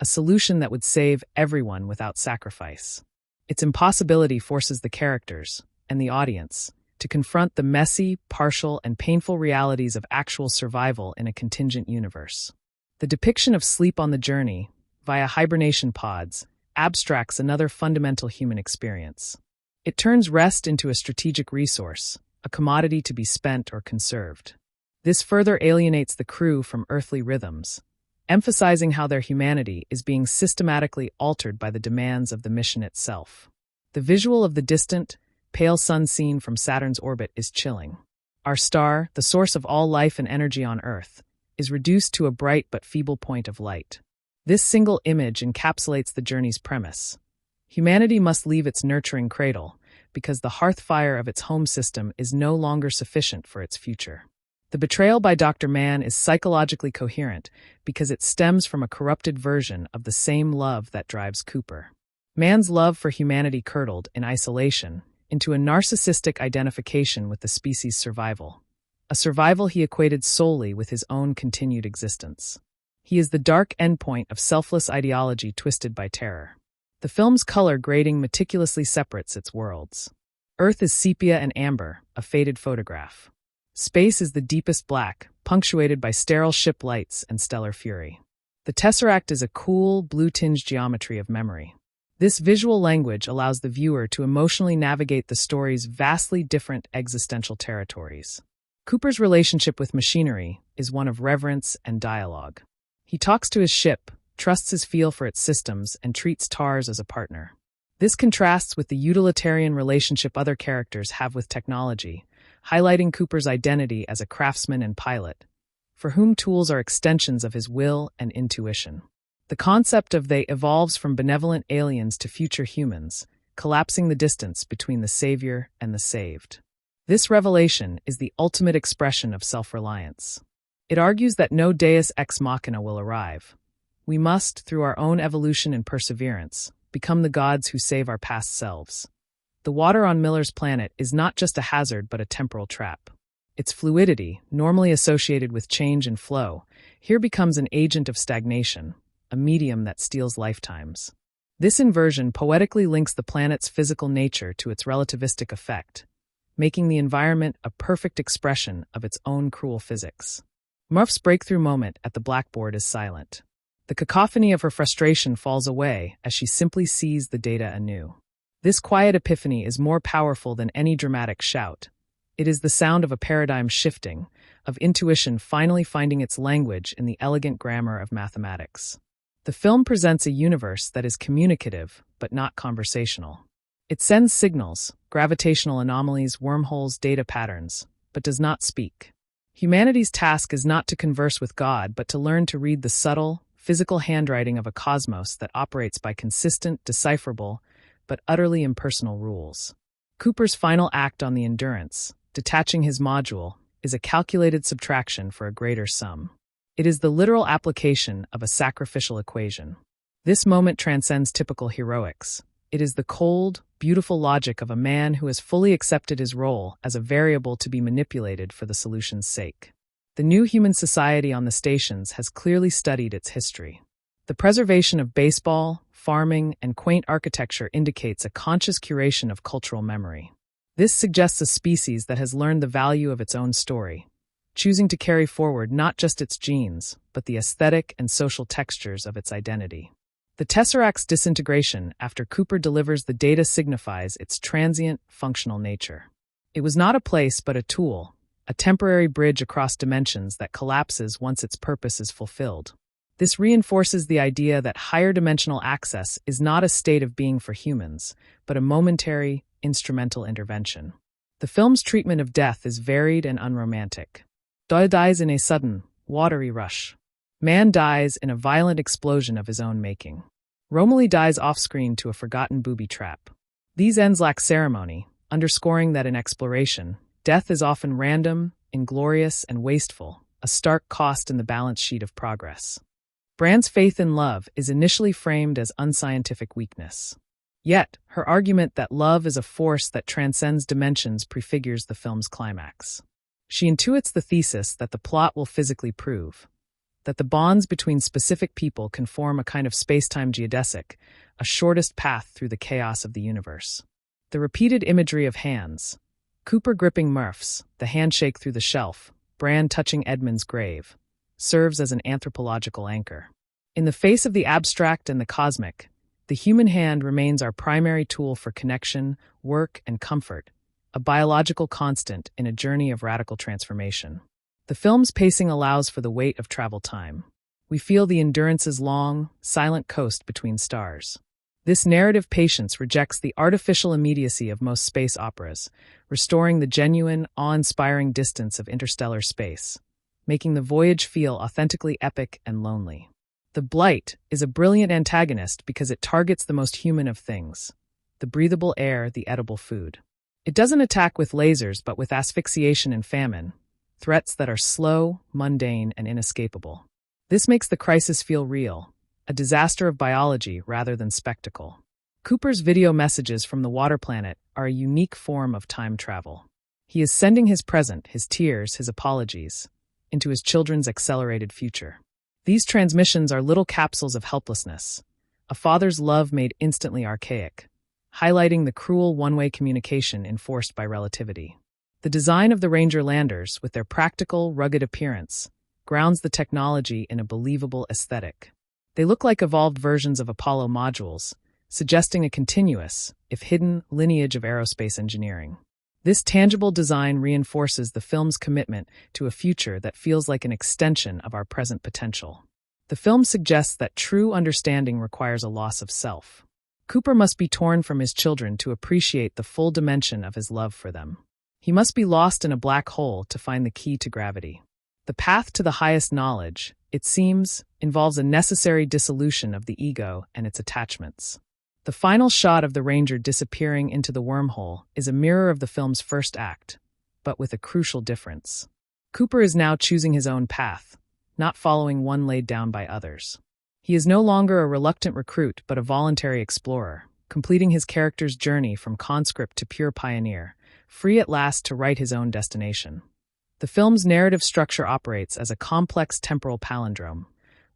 a solution that would save everyone without sacrifice. Its impossibility forces the characters, and the audience, to confront the messy, partial, and painful realities of actual survival in a contingent universe. The depiction of sleep on the journey, via hibernation pods, abstracts another fundamental human experience. It turns rest into a strategic resource, a commodity to be spent or conserved. This further alienates the crew from earthly rhythms, emphasizing how their humanity is being systematically altered by the demands of the mission itself. The visual of the distant, pale sun seen from Saturn's orbit is chilling. Our star, the source of all life and energy on Earth, is reduced to a bright but feeble point of light. This single image encapsulates the journey's premise. Humanity must leave its nurturing cradle, because the hearth fire of its home system is no longer sufficient for its future. The betrayal by Dr. Mann is psychologically coherent because it stems from a corrupted version of the same love that drives Cooper. Mann's love for humanity curdled, in isolation, into a narcissistic identification with the species' survival. A survival he equated solely with his own continued existence. He is the dark endpoint of selfless ideology twisted by terror. The film's color grading meticulously separates its worlds. Earth is sepia and amber, a faded photograph. Space is the deepest black, punctuated by sterile ship lights and stellar fury. The tesseract is a cool, blue-tinged geometry of memory. This visual language allows the viewer to emotionally navigate the story's vastly different existential territories. Cooper's relationship with machinery is one of reverence and dialogue. He talks to his ship, trusts his feel for its systems, and treats TARS as a partner. This contrasts with the utilitarian relationship other characters have with technology, highlighting Cooper's identity as a craftsman and pilot, for whom tools are extensions of his will and intuition. The concept of they evolves from benevolent aliens to future humans, collapsing the distance between the savior and the saved. This revelation is the ultimate expression of self-reliance. It argues that no deus ex machina will arrive. We must, through our own evolution and perseverance, become the gods who save our past selves. The water on Miller's planet is not just a hazard but a temporal trap. Its fluidity, normally associated with change and flow, here becomes an agent of stagnation, a medium that steals lifetimes. This inversion poetically links the planet's physical nature to its relativistic effect, making the environment a perfect expression of its own cruel physics. Murph's breakthrough moment at the blackboard is silent. The cacophony of her frustration falls away as she simply sees the data anew. This quiet epiphany is more powerful than any dramatic shout. It is the sound of a paradigm shifting, of intuition finally finding its language in the elegant grammar of mathematics. The film presents a universe that is communicative, but not conversational. It sends signals, gravitational anomalies, wormholes, data patterns, but does not speak. Humanity's task is not to converse with God, but to learn to read the subtle, physical handwriting of a cosmos that operates by consistent, decipherable, but utterly impersonal rules. Cooper's final act on the Endurance, detaching his module, is a calculated subtraction for a greater sum. It is the literal application of a sacrificial equation. This moment transcends typical heroics. It is the cold, beautiful logic of a man who has fully accepted his role as a variable to be manipulated for the solution's sake. The new human society on the stations has clearly studied its history. The preservation of baseball, farming, and quaint architecture indicates a conscious curation of cultural memory. This suggests a species that has learned the value of its own story, choosing to carry forward not just its genes, but the aesthetic and social textures of its identity. The Tesseract's disintegration after Cooper delivers the data signifies its transient, functional nature. It was not a place but a tool, a temporary bridge across dimensions that collapses once its purpose is fulfilled. This reinforces the idea that higher dimensional access is not a state of being for humans, but a momentary, instrumental intervention. The film's treatment of death is varied and unromantic. Doyle dies in a sudden, watery rush. Man dies in a violent explosion of his own making. Romilly dies off-screen to a forgotten booby trap. These ends lack ceremony, underscoring that in exploration, death is often random, inglorious, and wasteful, a stark cost in the balance sheet of progress. Brand's faith in love is initially framed as unscientific weakness. Yet, her argument that love is a force that transcends dimensions prefigures the film's climax. She intuits the thesis that the plot will physically prove, that the bonds between specific people can form a kind of space-time geodesic, a shortest path through the chaos of the universe. The repeated imagery of hands, Cooper gripping Murph's, the handshake through the shelf, Brand touching Edmund's grave, serves as an anthropological anchor. In the face of the abstract and the cosmic, the human hand remains our primary tool for connection, work, and comfort, a biological constant in a journey of radical transformation. The film's pacing allows for the weight of travel time. We feel the Endurance's long, silent coast between stars. This narrative patience rejects the artificial immediacy of most space operas, restoring the genuine, awe-inspiring distance of interstellar space, making the voyage feel authentically epic and lonely. The Blight is a brilliant antagonist because it targets the most human of things, the breathable air, the edible food. It doesn't attack with lasers but with asphyxiation and famine, threats that are slow, mundane, and inescapable. This makes the crisis feel real, a disaster of biology rather than spectacle. Cooper's video messages from the water planet are a unique form of time travel. He is sending his present, his tears, his apologies, into his children's accelerated future. These transmissions are little capsules of helplessness, a father's love made instantly archaic, highlighting the cruel one-way communication enforced by relativity. The design of the Ranger landers, with their practical, rugged appearance, grounds the technology in a believable aesthetic. They look like evolved versions of Apollo modules, suggesting a continuous, if hidden, lineage of aerospace engineering. This tangible design reinforces the film's commitment to a future that feels like an extension of our present potential. The film suggests that true understanding requires a loss of self. Cooper must be torn from his children to appreciate the full dimension of his love for them. He must be lost in a black hole to find the key to gravity. The path to the highest knowledge, it seems, involves a necessary dissolution of the ego and its attachments. The final shot of the Ranger disappearing into the wormhole is a mirror of the film's first act, but with a crucial difference. Cooper is now choosing his own path, not following one laid down by others. He is no longer a reluctant recruit but a voluntary explorer, completing his character's journey from conscript to pure pioneer, free at last to write his own destination. The film's narrative structure operates as a complex temporal palindrome,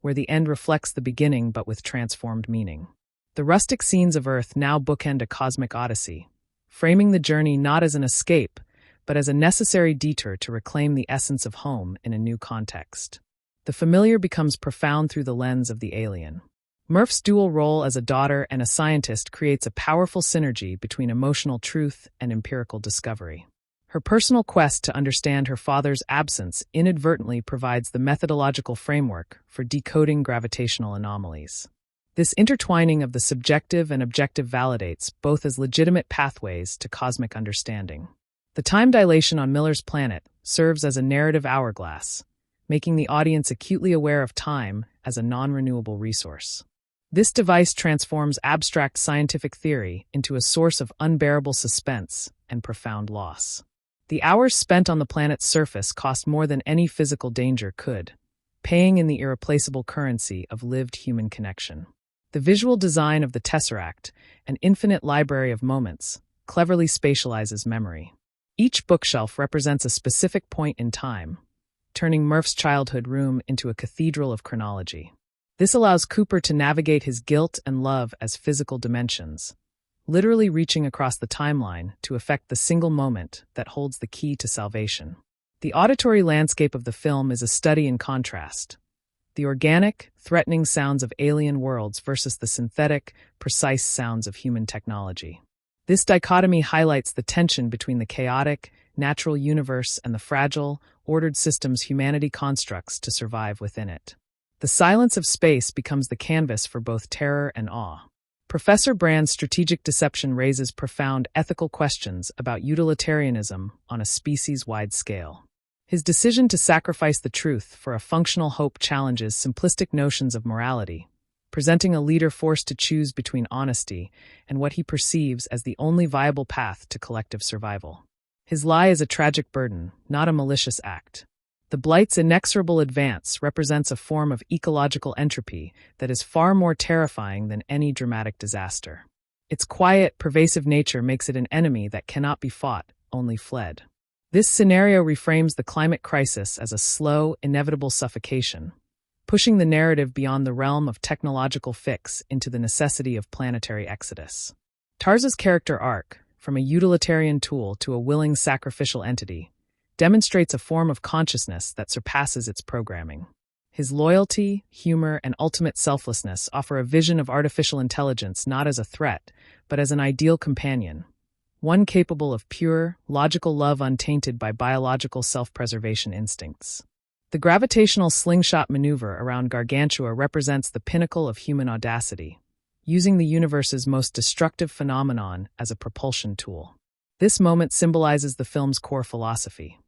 where the end reflects the beginning but with transformed meaning. The rustic scenes of Earth now bookend a cosmic odyssey, framing the journey not as an escape, but as a necessary detour to reclaim the essence of home in a new context. The familiar becomes profound through the lens of the alien. Murph's dual role as a daughter and a scientist creates a powerful synergy between emotional truth and empirical discovery. Her personal quest to understand her father's absence inadvertently provides the methodological framework for decoding gravitational anomalies. This intertwining of the subjective and objective validates both as legitimate pathways to cosmic understanding. The time dilation on Miller's planet serves as a narrative hourglass, making the audience acutely aware of time as a non-renewable resource. This device transforms abstract scientific theory into a source of unbearable suspense and profound loss. The hours spent on the planet's surface cost more than any physical danger could, paying in the irreplaceable currency of lived human connection. The visual design of the Tesseract, an infinite library of moments, cleverly spatializes memory. Each bookshelf represents a specific point in time, turning Murph's childhood room into a cathedral of chronology. This allows Cooper to navigate his guilt and love as physical dimensions, literally reaching across the timeline to effect the single moment that holds the key to salvation. The auditory landscape of the film is a study in contrast. The organic, threatening sounds of alien worlds versus the synthetic, precise sounds of human technology. This dichotomy highlights the tension between the chaotic, natural universe and the fragile, ordered systems humanity constructs to survive within it. The silence of space becomes the canvas for both terror and awe. Professor Brand's strategic deception raises profound ethical questions about utilitarianism on a species-wide scale. His decision to sacrifice the truth for a functional hope challenges simplistic notions of morality, presenting a leader forced to choose between honesty and what he perceives as the only viable path to collective survival. His lie is a tragic burden, not a malicious act. The Blight's inexorable advance represents a form of ecological entropy that is far more terrifying than any dramatic disaster. Its quiet, pervasive nature makes it an enemy that cannot be fought, only fled. This scenario reframes the climate crisis as a slow, inevitable suffocation, pushing the narrative beyond the realm of technological fix into the necessity of planetary exodus. Tarza's character arc, from a utilitarian tool to a willing sacrificial entity, demonstrates a form of consciousness that surpasses its programming. His loyalty, humor, and ultimate selflessness offer a vision of artificial intelligence not as a threat, but as an ideal companion, one capable of pure, logical love untainted by biological self-preservation instincts. The gravitational slingshot maneuver around Gargantua represents the pinnacle of human audacity, using the universe's most destructive phenomenon as a propulsion tool. This moment symbolizes the film's core philosophy,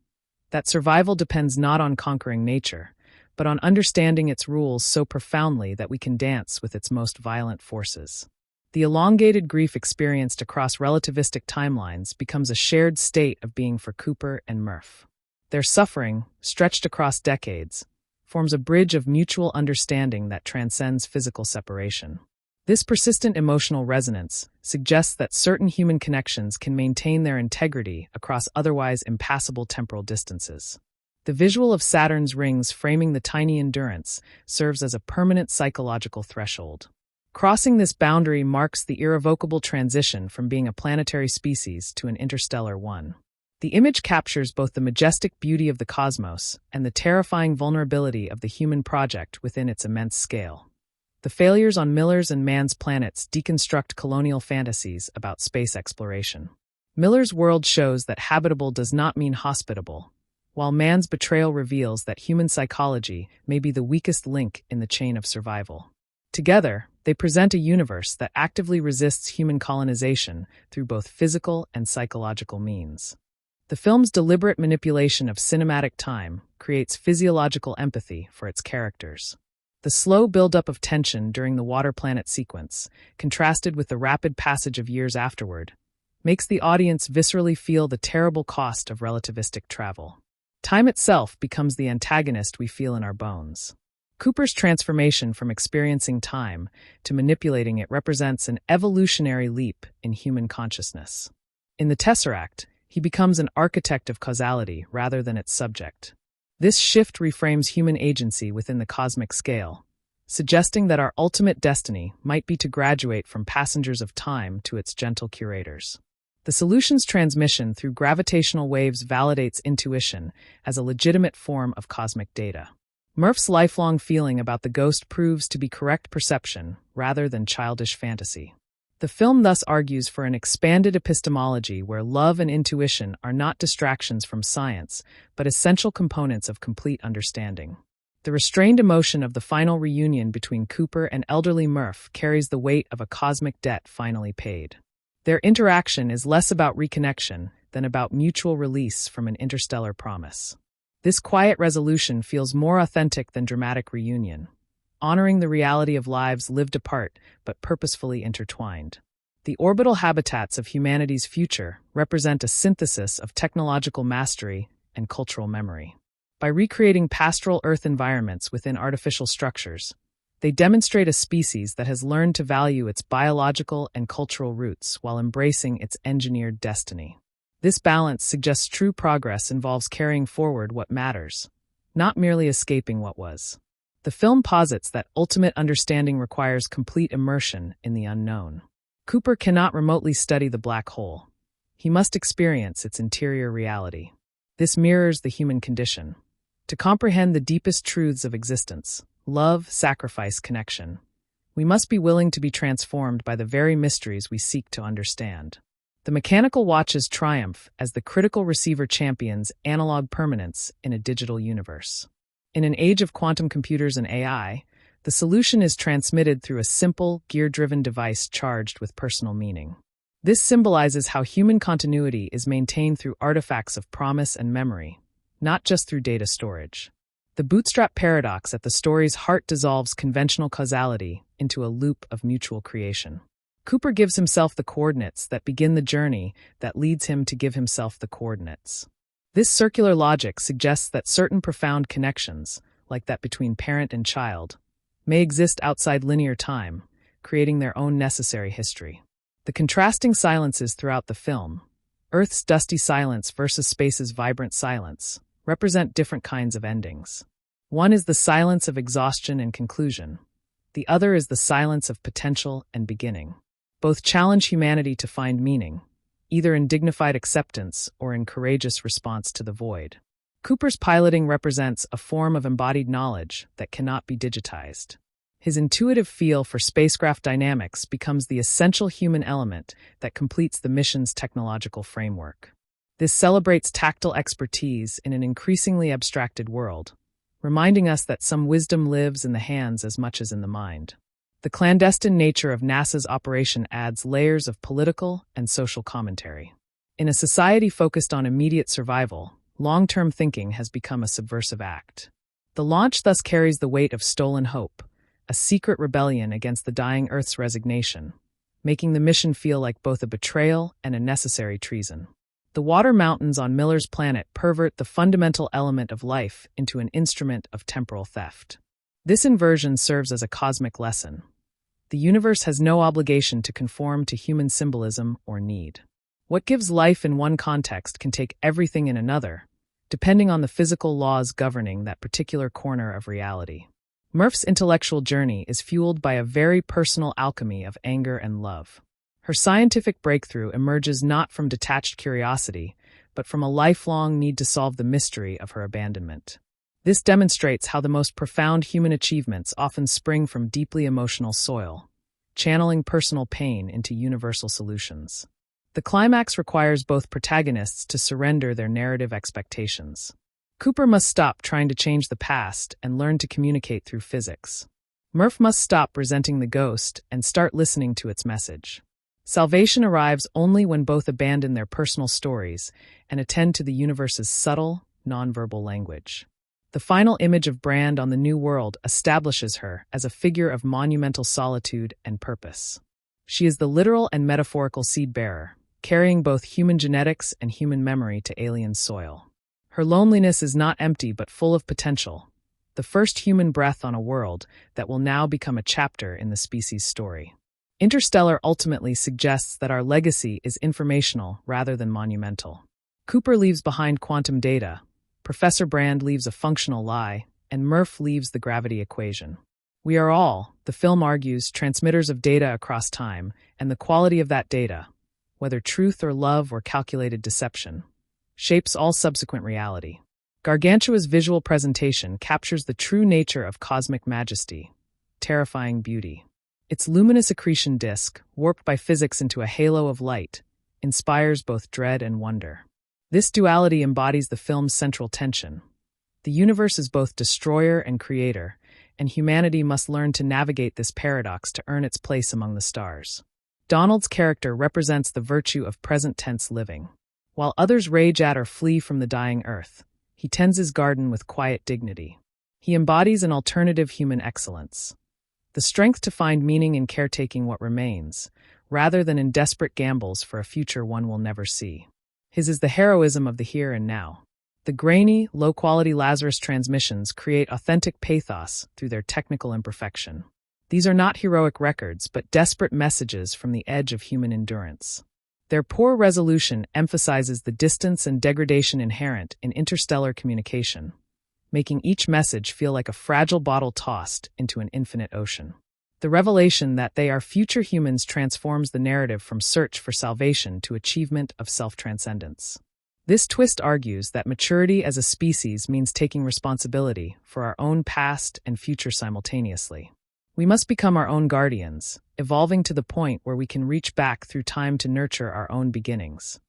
that survival depends not on conquering nature, but on understanding its rules so profoundly that we can dance with its most violent forces. The elongated grief experienced across relativistic timelines becomes a shared state of being for Cooper and Murph. Their suffering, stretched across decades, forms a bridge of mutual understanding that transcends physical separation. This persistent emotional resonance suggests that certain human connections can maintain their integrity across otherwise impassable temporal distances. The visual of Saturn's rings framing the tiny endurance serves as a permanent psychological threshold. Crossing this boundary marks the irrevocable transition from being a planetary species to an interstellar one. The image captures both the majestic beauty of the cosmos and the terrifying vulnerability of the human project within its immense scale. The failures on Miller's and Mann's planets deconstruct colonial fantasies about space exploration. Miller's world shows that habitable does not mean hospitable, while Mann's betrayal reveals that human psychology may be the weakest link in the chain of survival. Together, they present a universe that actively resists human colonization through both physical and psychological means. The film's deliberate manipulation of cinematic time creates physiological empathy for its characters. The slow buildup of tension during the water planet sequence, contrasted with the rapid passage of years afterward, makes the audience viscerally feel the terrible cost of relativistic travel. Time itself becomes the antagonist we feel in our bones. Cooper's transformation from experiencing time to manipulating it represents an evolutionary leap in human consciousness. In the Tesseract, he becomes an architect of causality rather than its subject. This shift reframes human agency within the cosmic scale, suggesting that our ultimate destiny might be to graduate from passengers of time to its gentle curators. The solution's transmission through gravitational waves validates intuition as a legitimate form of cosmic data. Murph's lifelong feeling about the ghost proves to be correct perception rather than childish fantasy. The film thus argues for an expanded epistemology where love and intuition are not distractions from science, but essential components of complete understanding. The restrained emotion of the final reunion between Cooper and elderly Murph carries the weight of a cosmic debt finally paid. Their interaction is less about reconnection than about mutual release from an interstellar promise. This quiet resolution feels more authentic than dramatic reunion, honoring the reality of lives lived apart but purposefully intertwined. The orbital habitats of humanity's future represent a synthesis of technological mastery and cultural memory. By recreating pastoral Earth environments within artificial structures, they demonstrate a species that has learned to value its biological and cultural roots while embracing its engineered destiny. This balance suggests true progress involves carrying forward what matters, not merely escaping what was. The film posits that ultimate understanding requires complete immersion in the unknown. Cooper cannot remotely study the black hole. He must experience its interior reality. This mirrors the human condition. To comprehend the deepest truths of existence, love, sacrifice, connection, we must be willing to be transformed by the very mysteries we seek to understand. The mechanical watch's triumph as the critical receiver champions analog permanence in a digital universe. In an age of quantum computers and AI, the solution is transmitted through a simple, gear-driven device charged with personal meaning. This symbolizes how human continuity is maintained through artifacts of promise and memory, not just through data storage. The bootstrap paradox at the story's heart dissolves conventional causality into a loop of mutual creation. Cooper gives himself the coordinates that begin the journey that leads him to give himself the coordinates. This circular logic suggests that certain profound connections, like that between parent and child, may exist outside linear time, creating their own necessary history. The contrasting silences throughout the film, Earth's dusty silence versus space's vibrant silence, represent different kinds of endings. One is the silence of exhaustion and conclusion. The other is the silence of potential and beginning. Both challenge humanity to find meaning, either in dignified acceptance or in courageous response to the void. Cooper's piloting represents a form of embodied knowledge that cannot be digitized. His intuitive feel for spacecraft dynamics becomes the essential human element that completes the mission's technological framework. This celebrates tactile expertise in an increasingly abstracted world, reminding us that some wisdom lives in the hands as much as in the mind. The clandestine nature of NASA's operation adds layers of political and social commentary. In a society focused on immediate survival, long-term thinking has become a subversive act. The launch thus carries the weight of stolen hope, a secret rebellion against the dying Earth's resignation, making the mission feel like both a betrayal and a necessary treason. The water mountains on Miller's planet pervert the fundamental element of life into an instrument of temporal theft. This inversion serves as a cosmic lesson. The universe has no obligation to conform to human symbolism or need. What gives life in one context can take everything in another, depending on the physical laws governing that particular corner of reality. Murph's intellectual journey is fueled by a very personal alchemy of anger and love. Her scientific breakthrough emerges not from detached curiosity, but from a lifelong need to solve the mystery of her abandonment. This demonstrates how the most profound human achievements often spring from deeply emotional soil, channeling personal pain into universal solutions. The climax requires both protagonists to surrender their narrative expectations. Cooper must stop trying to change the past and learn to communicate through physics. Murph must stop resenting the ghost and start listening to its message. Salvation arrives only when both abandon their personal stories and attend to the universe's subtle, nonverbal language. The final image of Brand on the New World establishes her as a figure of monumental solitude and purpose. She is the literal and metaphorical seed-bearer, carrying both human genetics and human memory to alien soil. Her loneliness is not empty but full of potential, the first human breath on a world that will now become a chapter in the species' story. Interstellar ultimately suggests that our legacy is informational rather than monumental. Cooper leaves behind quantum data, Professor Brand leaves a functional lie, and Murph leaves the gravity equation. We are all, the film argues, transmitters of data across time, and the quality of that data, whether truth or love or calculated deception, shapes all subsequent reality. Gargantua's visual presentation captures the true nature of cosmic majesty, terrifying beauty. Its luminous accretion disk, warped by physics into a halo of light, inspires both dread and wonder. This duality embodies the film's central tension. The universe is both destroyer and creator, and humanity must learn to navigate this paradox to earn its place among the stars. Donald's character represents the virtue of present-tense living. While others rage at or flee from the dying earth, he tends his garden with quiet dignity. He embodies an alternative human excellence, the strength to find meaning in caretaking what remains, rather than in desperate gambles for a future one will never see. His is the heroism of the here and now. The grainy, low-quality Lazarus transmissions create authentic pathos through their technical imperfection. These are not heroic records, but desperate messages from the edge of human endurance. Their poor resolution emphasizes the distance and degradation inherent in interstellar communication, making each message feel like a fragile bottle tossed into an infinite ocean. The revelation that they are future humans transforms the narrative from search for salvation to achievement of self-transcendence. This twist argues that maturity as a species means taking responsibility for our own past and future simultaneously. We must become our own guardians, evolving to the point where we can reach back through time to nurture our own beginnings.